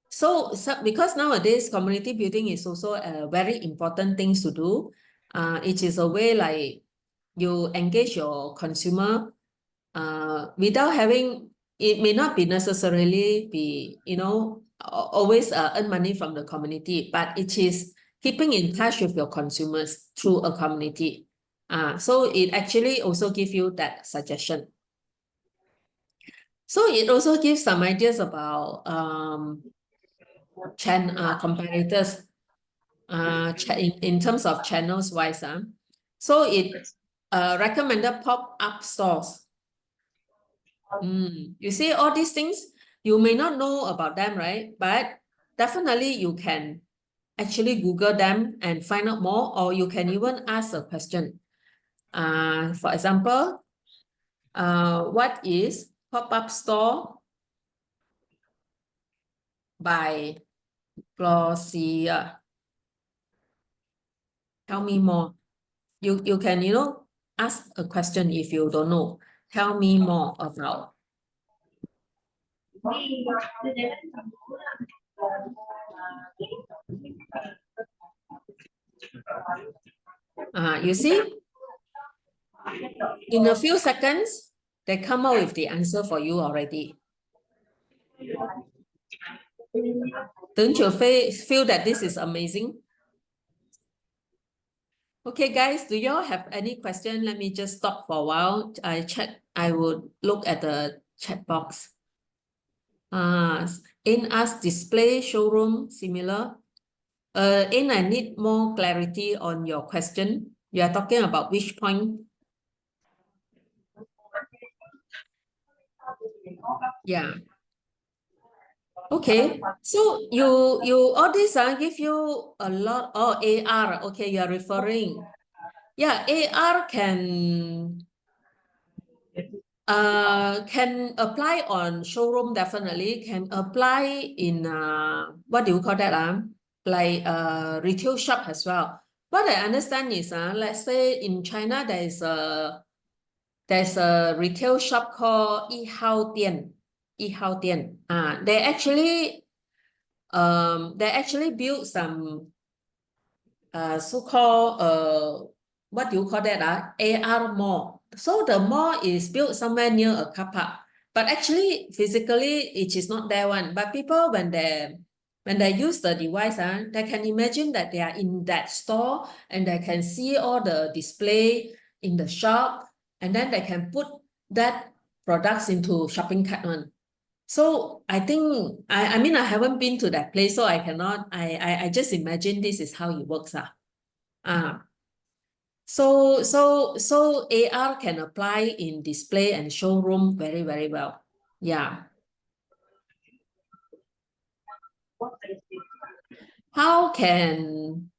so because nowadays community building is also a very important thing to do. It is a way like you engage your consumer without having, it may not be necessarily be, always earn money from the community, but it is keeping in touch with your consumers through a community. So it actually also gives you that suggestion. So it also gives some ideas about comparators in terms of channels wise. So it recommended pop-up stores. You see all these things, you may not know about them, right? But definitely you can actually Google them and find out more, or you can even ask a question. For example, what is pop-up store by Glossier? Tell me more. You can, ask a question if you don't know. Tell me more about. You see, in a few seconds, they come out with the answer for you already. Don't you feel that this is amazing? Okay, guys, do y'all have any question? Let me just stop for a while. I would look at the chat box. In us display showroom similar. In I need more clarity on your question. You are talking about which point? Yeah. Okay. So you all these give you a lot. Oh, AR. Okay, you are referring. Yeah, AR can apply on showroom, definitely can apply in what do you call that? Like retail shop as well. What I understand is let's say in China there's a retail shop called Yihao Dian. Yihao Dian. They actually built some so-called what do you call that? AR mall. So the mall is built somewhere near a car park, but actually physically it is not there one. But people when they use the device, they can imagine that they are in that store and they can see all the display in the shop, and then they can put that products into shopping cart one. So I think I mean I haven't been to that place, so I cannot I just imagine this is how it works. Ah. So AR can apply in display and showroom very, very well. Yeah. How can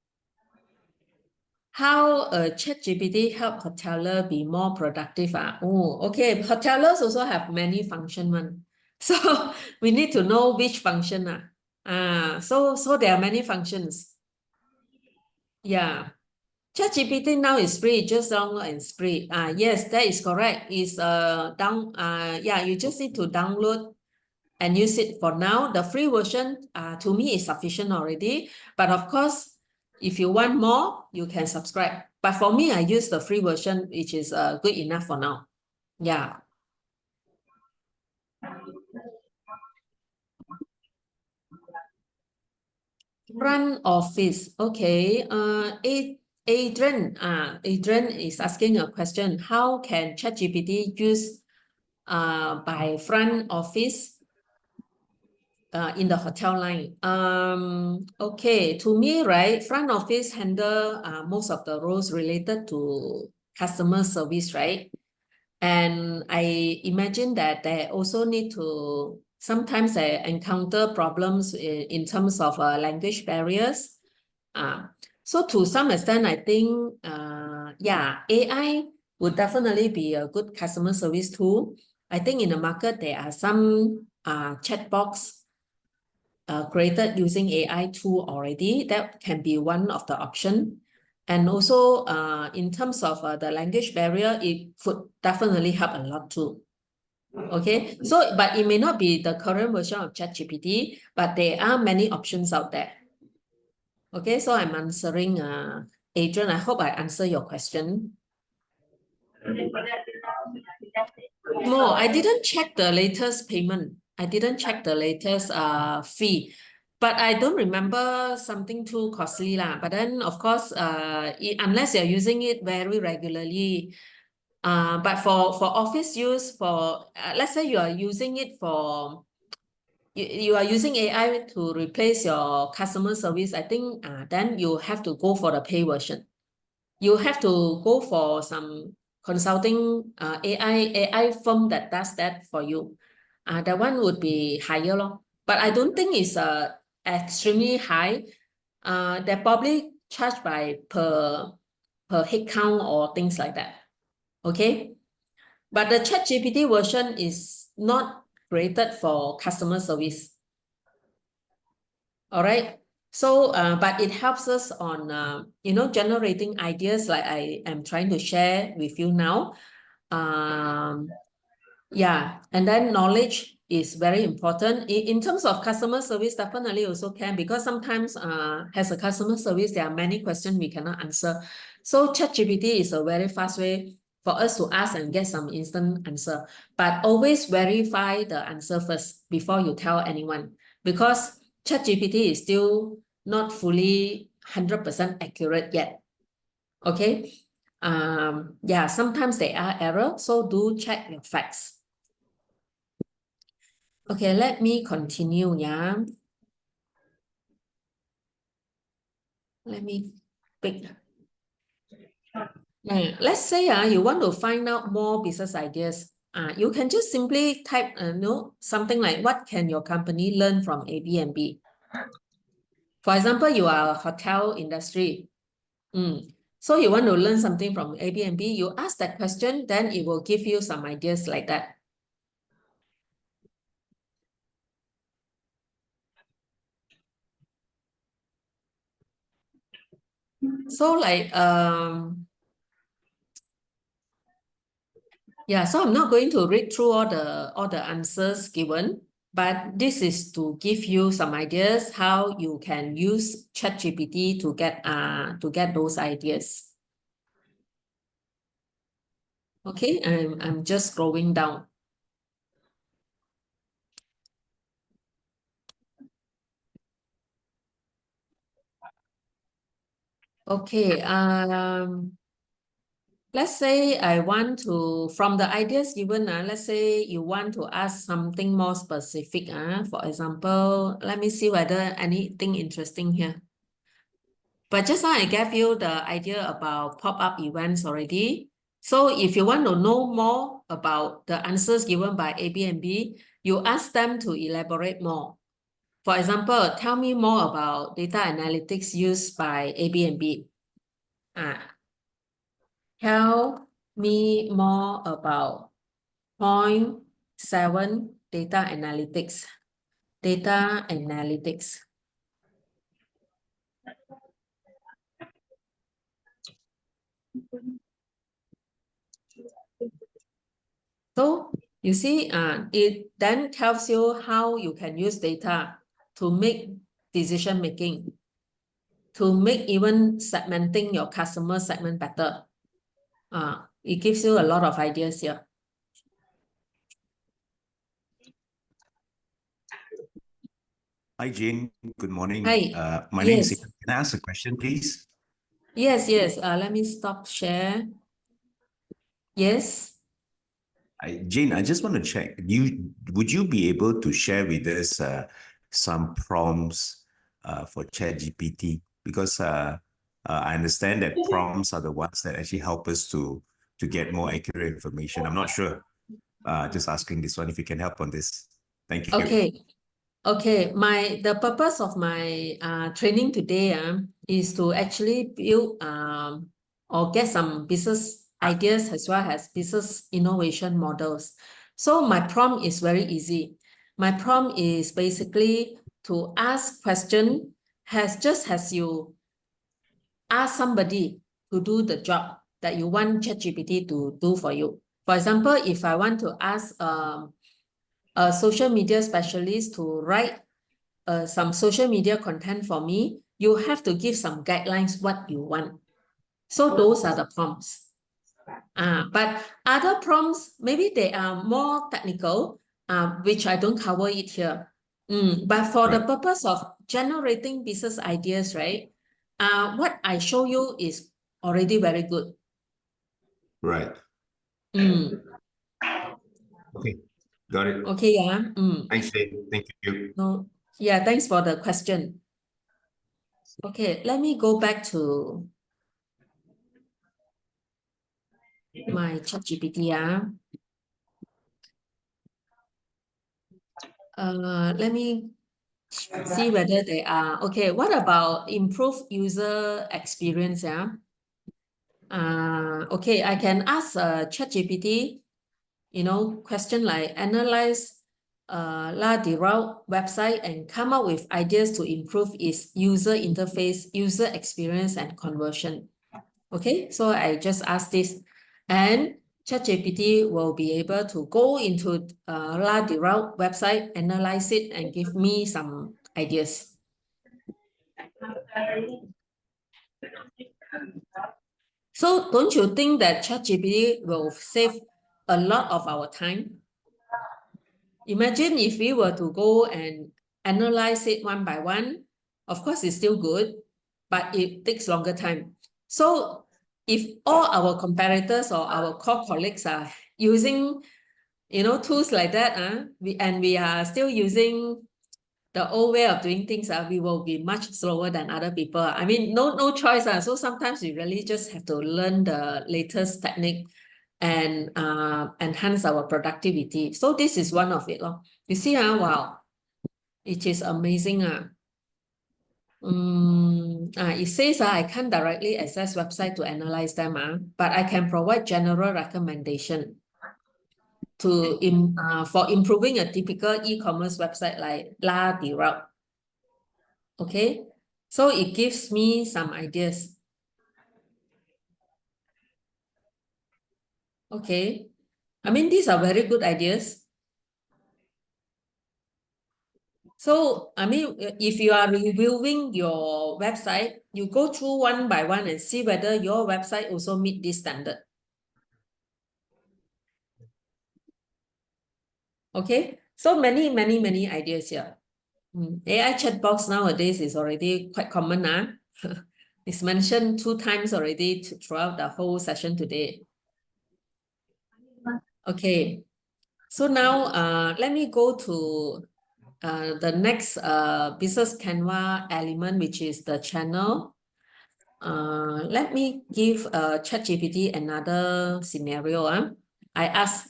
how a ChatGPT help hoteler be more productive? Oh, okay. Hotelers also have many function one. So we need to know which function. So there are many functions. Yeah. ChatGPT now is free, just download and it's free. Yes, that is correct. It's yeah, you just need to download and use it for now. The free version to me is sufficient already. But of course, if you want more, you can subscribe. But for me, I use the free version, which is good enough for now. Yeah. Front office. Okay. Adrian is asking a question. How can ChatGPT use by front office in the hotel line? Okay, to me, right, front office handle most of the roles related to customer service, right? And I imagine that they also need to sometimes they encounter problems in terms of language barriers. Uh, so to some extent, I think, yeah, AI would definitely be a good customer service tool. I think in the market, there are some chatbots created using AI tool already. That can be one of the option. And also, in terms of the language barrier, it could definitely help a lot too. Okay, so but it may not be the current version of ChatGPT, but there are many options out there. Okay, so I'm answering Adrian. I hope I answer your question. No, I didn't check the latest payment. I didn't check the latest fee, but I don't remember something too costly lah. But then of course, unless you're using it very regularly, but for office use, for let's say you are using it for you are using AI to replace your customer service, I think then you have to go for the pay version. You have to go for some consulting AI firm that does that for you. That one would be higher lor. But I don't think it's extremely high. They probably charge by per head count or things like that. Okay. But the ChatGPT version is not created for customer service. All right. So, but it helps us on, generating ideas like I am trying to share with you now. Yeah, and then knowledge is very important. In terms of customer service, definitely also can, because sometimes as a customer service, there are many questions we cannot answer. So ChatGPT is a very fast way for us to ask and get some instant answer. But always verify the answer first before you tell anyone, because ChatGPT is still not fully 100% accurate yet. Okay. Yeah, sometimes there are errors, so do check your facts. Okay, let me continue, yeah. Let me pick. Let's say you want to find out more business ideas. You can just simply type something like, what can your company learn from Airbnb? For example, you are a hotel industry. So you want to learn something from Airbnb, you ask that question, then it will give you some ideas like that. So like, yeah, so I'm not going to read through all the answers given, but this is to give you some ideas how you can use ChatGPT to get those ideas. Okay, I'm just scrolling down. Okay, let's say I want to, from the ideas given, let's say you want to ask something more specific. For example, let me see whether anything interesting here. But just now I gave you the idea about pop-up events already. So if you want to know more about the answers given by Airbnb, you ask them to elaborate more. For example, tell me more about data analytics used by Airbnb. Tell me more about point 7 data analytics. Data analytics. So you see, it then tells you how you can use data to make decision making, to make even segmenting your customer segment better. It gives you a lot of ideas here. Hi, Jane. Good morning. Hi. My name is Yes. Ian. Can I ask a question, please? Yes. Let me stop share. Yes. Jane, I just want to check. Would you be able to share with us some prompts for ChatGPT? Because I understand that prompts are the ones that actually help us to get more accurate information. I'm not sure. Just asking this one if you can help on this. Thank you. Okay. Okay. The purpose of my training today is to actually build or get some business ideas as well as business innovation models. So my prompt is very easy. My prompt is basically to ask question just as you ask somebody to do the job that you want ChatGPT to do for you. For example, if I want to ask a social media specialist to write some social media content for me, you have to give some guidelines what you want. So those are the prompts. But other prompts, maybe they are more technical, which I don't cover it here. But for the Right. purpose of generating business ideas, right? What I show you is already very good. Right. Mm, Okay. Got it. okay, yeah. Thanks, Jane. Thank you. No, yeah, thanks for the question. Okay, let me go back to my ChatGPT. Let me see whether they are okay. What about improve user experience? Okay, I can ask ChatGPT, question like analyze La Route website and come up with ideas to improve its user interface, user experience, and conversion. Okay, so I just ask this, and ChatGPT will be able to go into La Route website, analyze it, and give me some ideas. So don't you think that ChatGPT will save a lot of our time? Imagine if we were to go and analyze it one by one, of course, it's still good, but it takes longer time. So if all our competitors or our core colleagues are using, tools like that, we are still using the old way of doing things, we will be much slower than other people. I mean, no choice. So sometimes we really just have to learn the latest technique and enhance our productivity. So this is one of it. You see, wow, it is amazing. It says I can't directly access website to analyze them, but I can provide general recommendation for improving a typical e-commerce website like La Route. Okay, so it gives me some ideas. Okay, I mean, these are very good ideas. So, I mean, if you are reviewing your website, you go through one by one and see whether your website also meet this standard. Okay, so many ideas here. AI chatbox nowadays is already quite common. It's mentioned 2 times already throughout the whole session today. Okay, so now let me go to the next business Canva element, which is the channel. Let me give ChatGPT another scenario. I ask,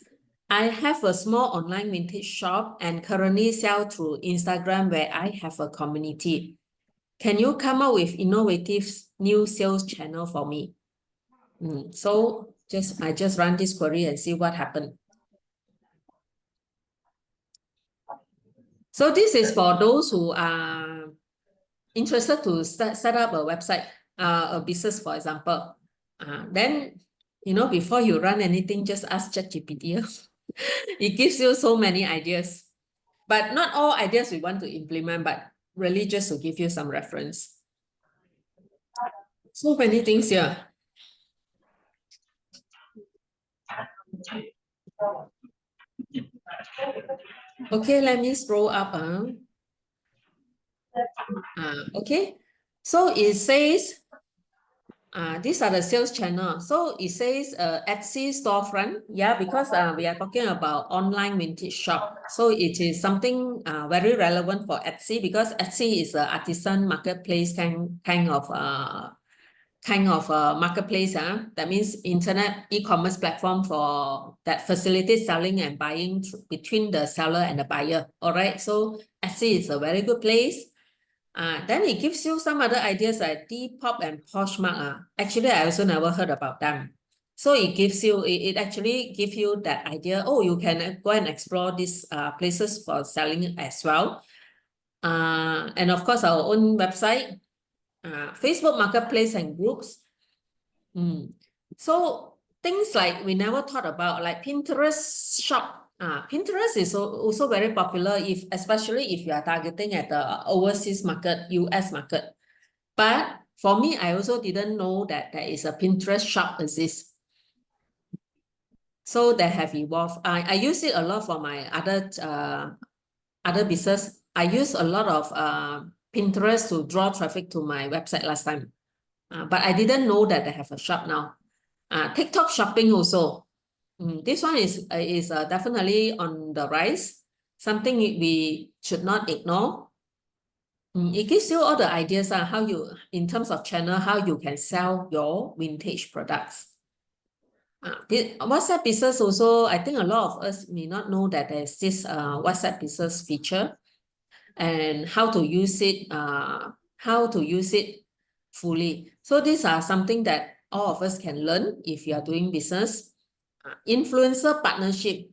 I have a small online vintage shop and currently sell through Instagram where I have a community. Can you come up with innovative new sales channel for me? So I just run this query and see what happened. So this is for those who are interested to set up a website, a business, for example. Then, before you run anything, just ask ChatGPT. It gives you so many ideas, but not all ideas we want to implement, but really just to give you some reference. So many things here. Okay, let me scroll up. Okay. So it says, these are the sales channel. So it says Etsy storefront. Yeah, because we are talking about online vintage shop. So it is something very relevant for Etsy because Etsy is an artisan marketplace kind of marketplace. That means internet e-commerce platform for that facilitates selling and buying between the seller and the buyer. All right. So Etsy is a very good place. Then it gives you some other ideas like Depop and Poshmark. Actually, I also never heard about them. So it gives you, it actually gives you that idea. Oh, you can go and explore these places for selling as well. And of course, our own website, Facebook Marketplace and groups. So things like we never thought about, like Pinterest shop. Pinterest is also very popular, especially if you are targeting at the overseas market, US market. But for me, I also didn't know that there is a Pinterest shop exists. So they have evolved. I use it a lot for my other business. I use a lot of Pinterest to draw traffic to my website last time. But I didn't know that they have a shop now. TikTok shopping also. This one is definitely on the rise. Something we should not ignore. It gives you all the ideas how you, in terms of channel, how you can sell your vintage products. WhatsApp business also, I think a lot of us may not know that there's this WhatsApp business feature and how to use it fully. So these are something that all of us can learn if you are doing business. Influencer partnership,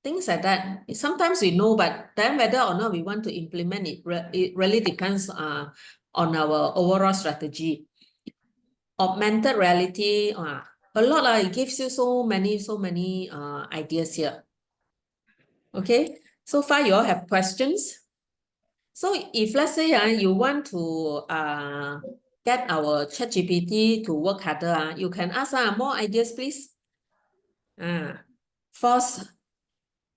things like that. Sometimes we know, but then whether or not we want to implement it, it really depends on our overall strategy. Augmented reality, a lot, it gives you so many ideas here. Okay, so far you all have questions. So if let's say you want to get our ChatGPT to work harder, you can ask more ideas, please. Force,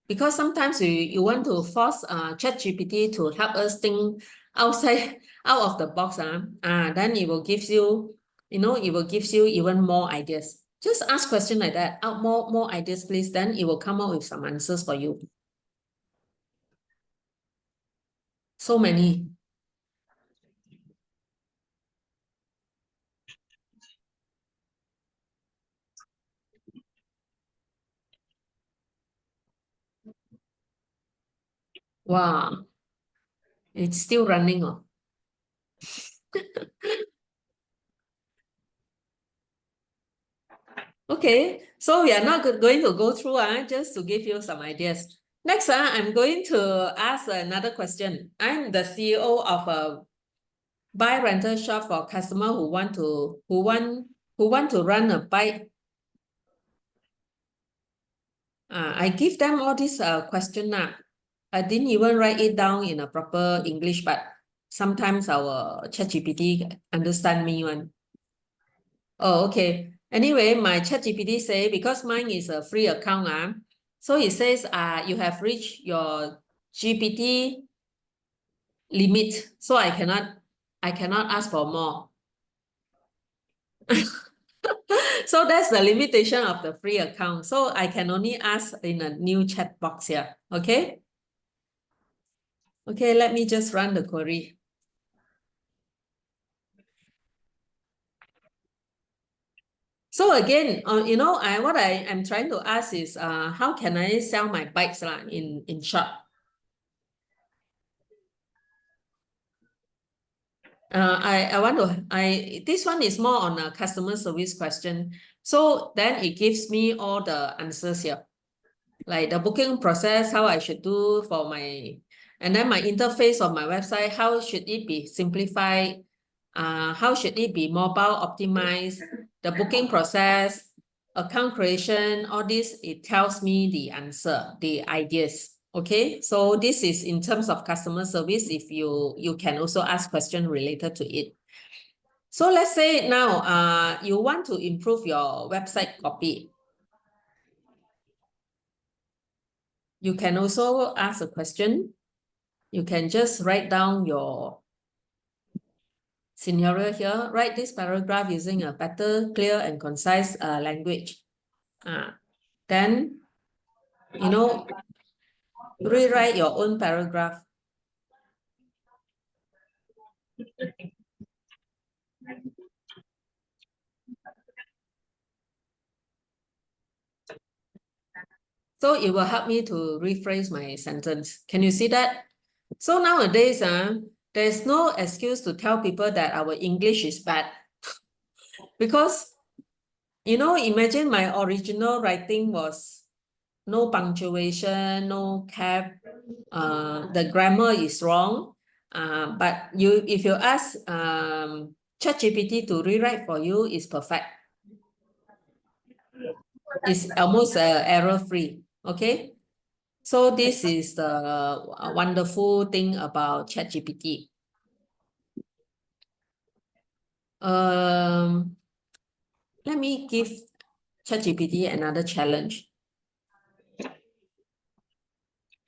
because sometimes you want to force ChatGPT to help us think outside out of the box. Then it will give you, it will give you even more ideas. Just ask question like that. Out more ideas, please. Then it will come up with some answers for you. So many. Wow. It's still running. Okay, so we are not going to go through just to give you some ideas. Next, I'm going to ask another question. I'm the CEO of a buy rental shop for customer who want to run a bike. I give them all this question now. I didn't even write it down in a proper English, but sometimes our ChatGPT understand me one. Oh, okay. Anyway, my ChatGPT say, because mine is a free account, so it says you have reached your GPT limit, so I cannot ask for more. So that's the limitation of the free account. So I can only ask in a new chat box here. Okay. Okay, let me just run the query. So again, what I am trying to ask is how can I sell my bikes in short? This one is more on a customer service question. So then it gives me all the answers here, like the booking process, how I should do for and then my interface of my website, how should it be simplified? How should it be mobile optimized? The booking process, account creation, all this, it tells me the answer, the ideas. Okay, so this is in terms of customer service. If you can also ask questions related to it. So let's say now you want to improve your website copy. You can also ask a question. You can just write down your scenario here. Write this paragraph using a better, clear, and concise language. Then, you know, rewrite your own paragraph. So it will help me to rephrase my sentence. Can you see that? So nowadays, there's no excuse to tell people that our English is bad. Because, imagine my original writing was no punctuation, no cap, the grammar is wrong. But if you ask ChatGPT to rewrite for you, it's perfect. It's almost error-free, okay? So this is the wonderful thing about ChatGPT. Let me give ChatGPT another challenge.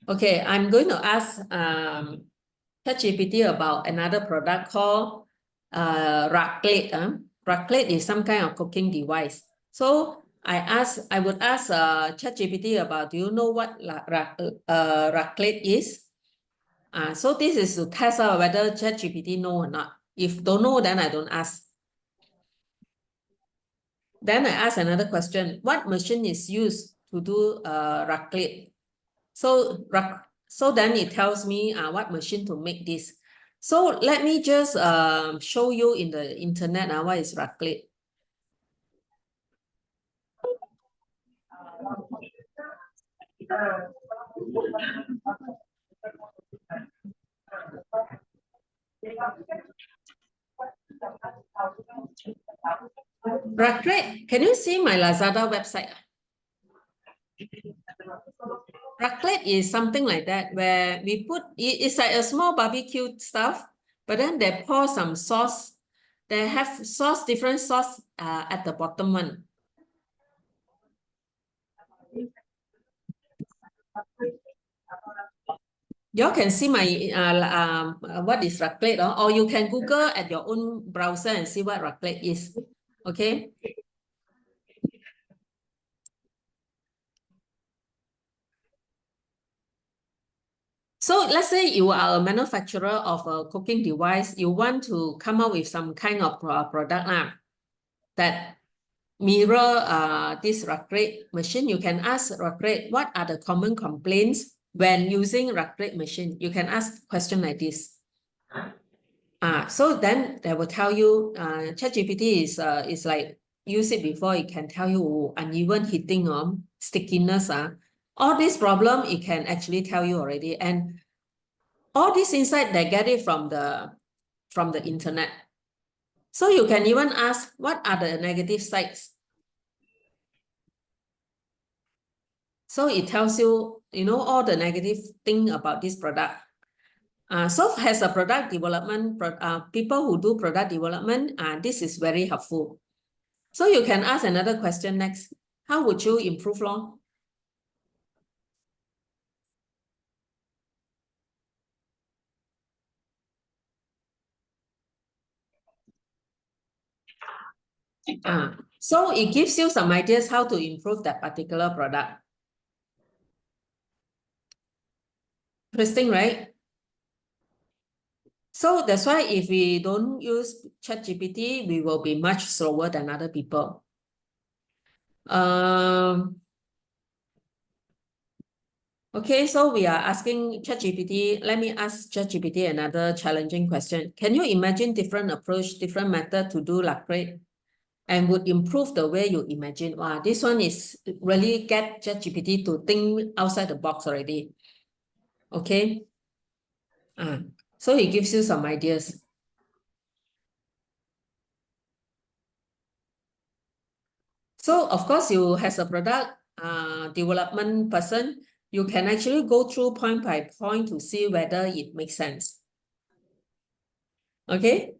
Okay, I'm going to ask ChatGPT about another product called raclette. Raclette is some kind of cooking device. So I would ask ChatGPT about, do you know what raclette is? So this is to test out whether ChatGPT know or not. If don't know, then I don't ask. Then I ask another question. What machine is used to do raclette? So then it tells me what machine to make this. So let me just show you in the internet what is raclette. Raclette, can you see my Lazada website? Raclette is something like that where we put, it's like a small barbecue stuff, but then they pour some sauce. They have sauce, different sauce at the bottom one. You can see my what is raclette, or you can Google at your own browser and see what raclette is. Okay. So let's say you are a manufacturer of a cooking device. You want to come up with some kind of product that mirror this raclette machine. You can ask raclette, what are the common complaints when using raclette machine? You can ask question like this. So then they will tell you, ChatGPT is like, use it before, it can tell you uneven heating, stickiness. All this problem, it can actually tell you already. And all this insight, they get it from the internet. So you can even ask, what are the negative sides? So it tells you, all the negative thing about this product. So as a product development, people who do product development, this is very helpful. So you can ask another question next. How would you improve law? So it gives you some ideas how to improve that particular product. Interesting, right? So that's why if we don't use ChatGPT, we will be much slower than other people. Okay, so we are asking ChatGPT. Let me ask ChatGPT another challenging question. Can you imagine different approach, different method to do raclette and would improve the way you imagine? Wow, this one is really get ChatGPT to think outside the box already. Okay. So it gives you some ideas. So of course, you as a product development person, you can actually go through point by point to see whether it makes sense. Okay.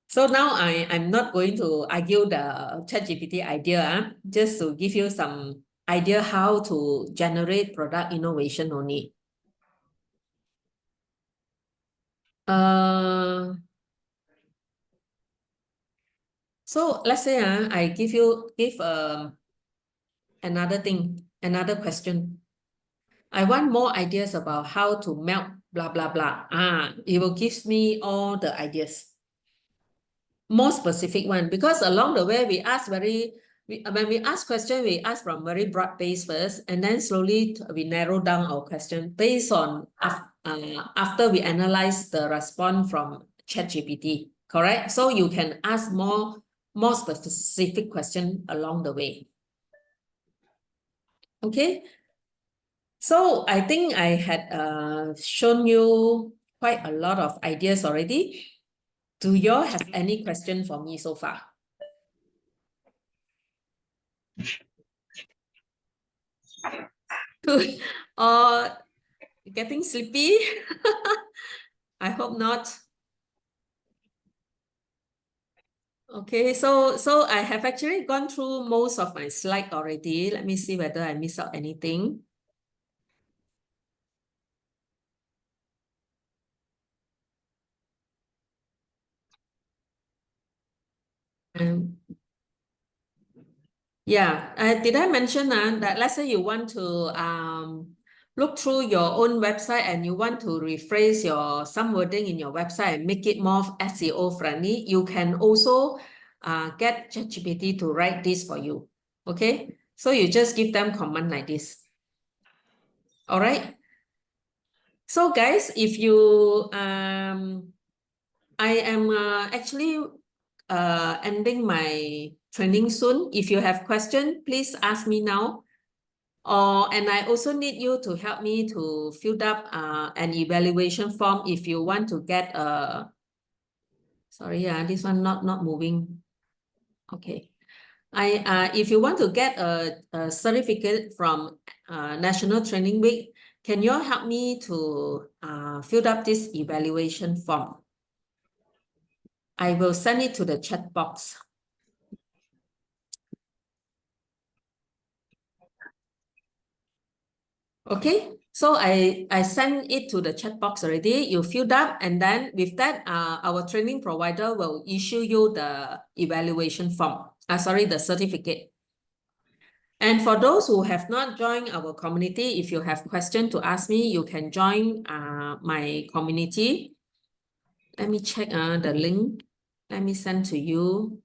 So now I'm not going to argue the ChatGPT idea, just to give you some idea how to generate product innovation only. So let's say I give another question. I want more ideas about how to melt blah blah blah. It will give me all the ideas. More specific one, because along the way when we ask question, we ask from very broad base first, and then slowly we narrow down our question based on after we analyze the response from ChatGPT, correct? So you can ask more specific question along the way. Okay. So I think I had shown you quite a lot of ideas already. Do you all have any question for me so far? Good. Or getting sleepy? I hope not. Okay, so I have actually gone through most of my slide already. Let me see whether I miss out anything. Um, yeah, did I mention that let's say you want to look through your own website and you want to rephrase some wording in your website and make it more SEO friendly, you can also get ChatGPT to write this for you. Okay, so you just give them command like this. All right. So guys, if you I am actually ending my training soon. If you have question, please ask me now. And I also need you to help me to fill up an evaluation form if you want to get a, sorry, this one not moving. Okay. If you want to get a certificate from National Training Week, can you help me to fill up this evaluation form? I will send it to the chat box. Okay, so I sent it to the chat box already. You filled up, and then with that, our training provider will issue you the evaluation form. Sorry, the certificate. And for those who have not joined our community, if you have question to ask me, you can join my community. Let me check the link. Let me send to you.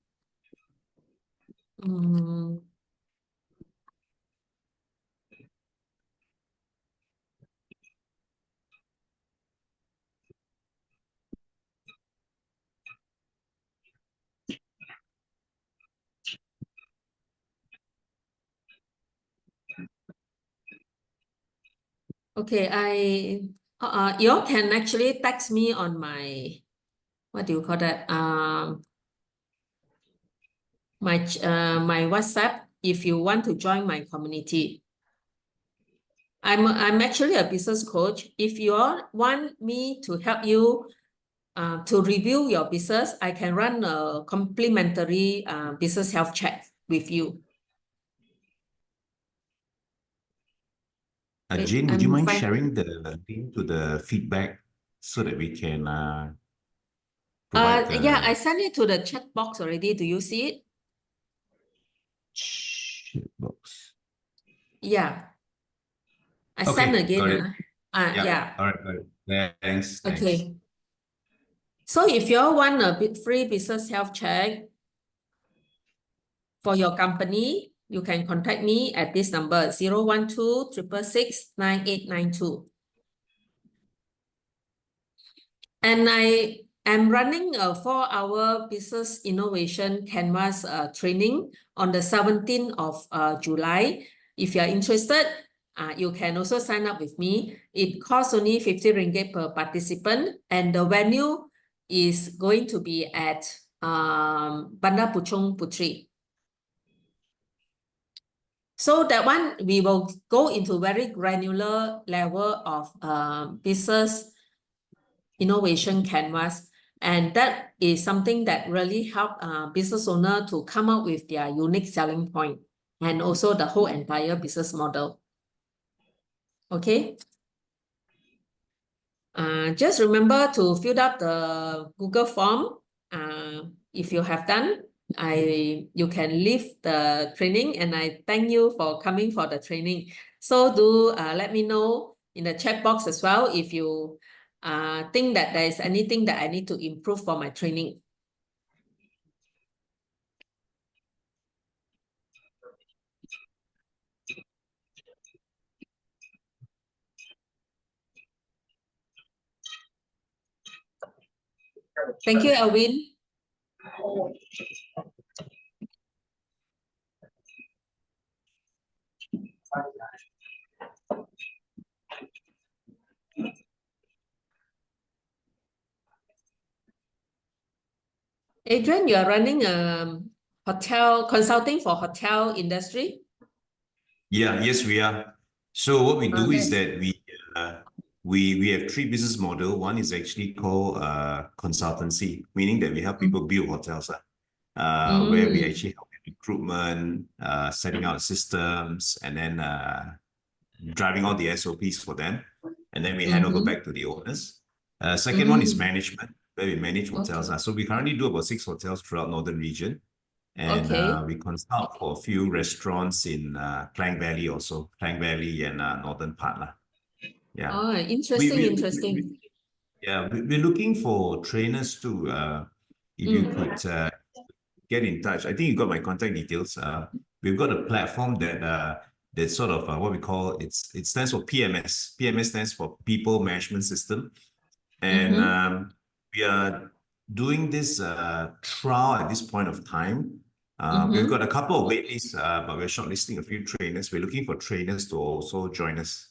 Okay, you all can actually text me on my, what do you call that? My WhatsApp if you want to join my community. I'm actually a business coach. If you all want me to help you to review your business, I can run a complimentary business health check with you. Jane, would you I'm mind fine. sharing the link to the feedback so that we can provide the Yeah, I sent it to the chat box already. Do you see it? chat box? Yeah. I send Okay, again. got it. Yeah. All right, got it. Thanks. Okay. So if you all want a free business health check for your company, you can contact me at this number 012 666 9892. And I am running a 4-hour business innovation canvas training on the 17th of July. If you are interested, you can also sign up with me. It costs only 50 ringgit per participant, and the venue is going to be at Bandar Puchong Putri. So that one, we will go into very granular level of business innovation canvas. And that is something that really help business owner to come up with their unique selling point and also the whole entire business model. Okay. Just remember to fill up the Google form if you have done. you can leave the training, and I thank you for coming for the training. So do let me know in the chat box as well if you think that there is anything that I need to improve for my training. Thank you, Alvin. Adrian, you are running a hotel consulting for hotel industry. Yeah, yes, we are. So what we do is Yes. that we have three business model. One is actually called consultancy, meaning that we help people build hotels, where we actually help with recruitment, setting out systems, and then driving all the SOPs for them, and then we hand over back to the owners. Second one is management, where we manage hotels. Okay. So we currently do about 6 hotels throughout Northern region. And Okay. we consult for a few restaurants in Klang Valley also, Klang Valley and Northern part. Yeah. Oh, We, interesting, we, interesting. we're looking for trainers too. If you could get in touch. I think you got my contact details. We've got a platform that sort of what we call it stands for PMS. PMS stands for People Management System, and we are doing this trial at this point of time. We've got a couple of waitlists, but we're shortlisting a few trainers. We're looking for trainers to also join us.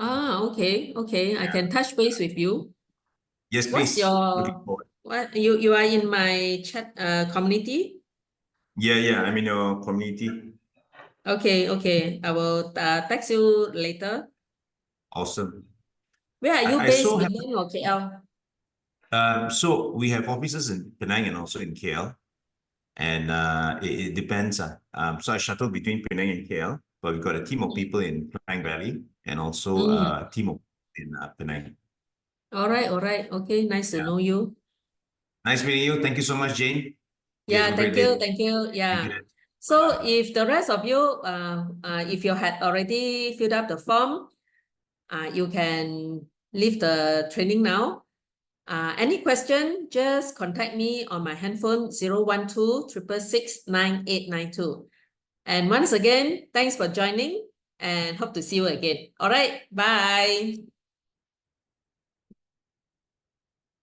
Okay, okay. I can touch base with you. Yes, What's please. Looking your forward. what you are in my chat community? Yeah, I'm in your community. Okay, okay. I will text you later. Awesome. Where are you I based, so have Penang or KL? so we have offices in Penang and also in KL, and it depends. So I shuttle between Penang and KL, but we've got a team of people in Klang Valley and also a team of in Penang. All right, all right. Okay, nice to Yeah. know you. Nice meeting you. Thank you so much, Jane. You have Yeah, a great thank you, day. thank you. Thank Yeah. you. So if the rest of you, if you had already filled up the form, you can leave the training now. Any question, just contact me on my handphone 012-666-9892. And once again, thanks for joining and hope to see you again. All right, bye.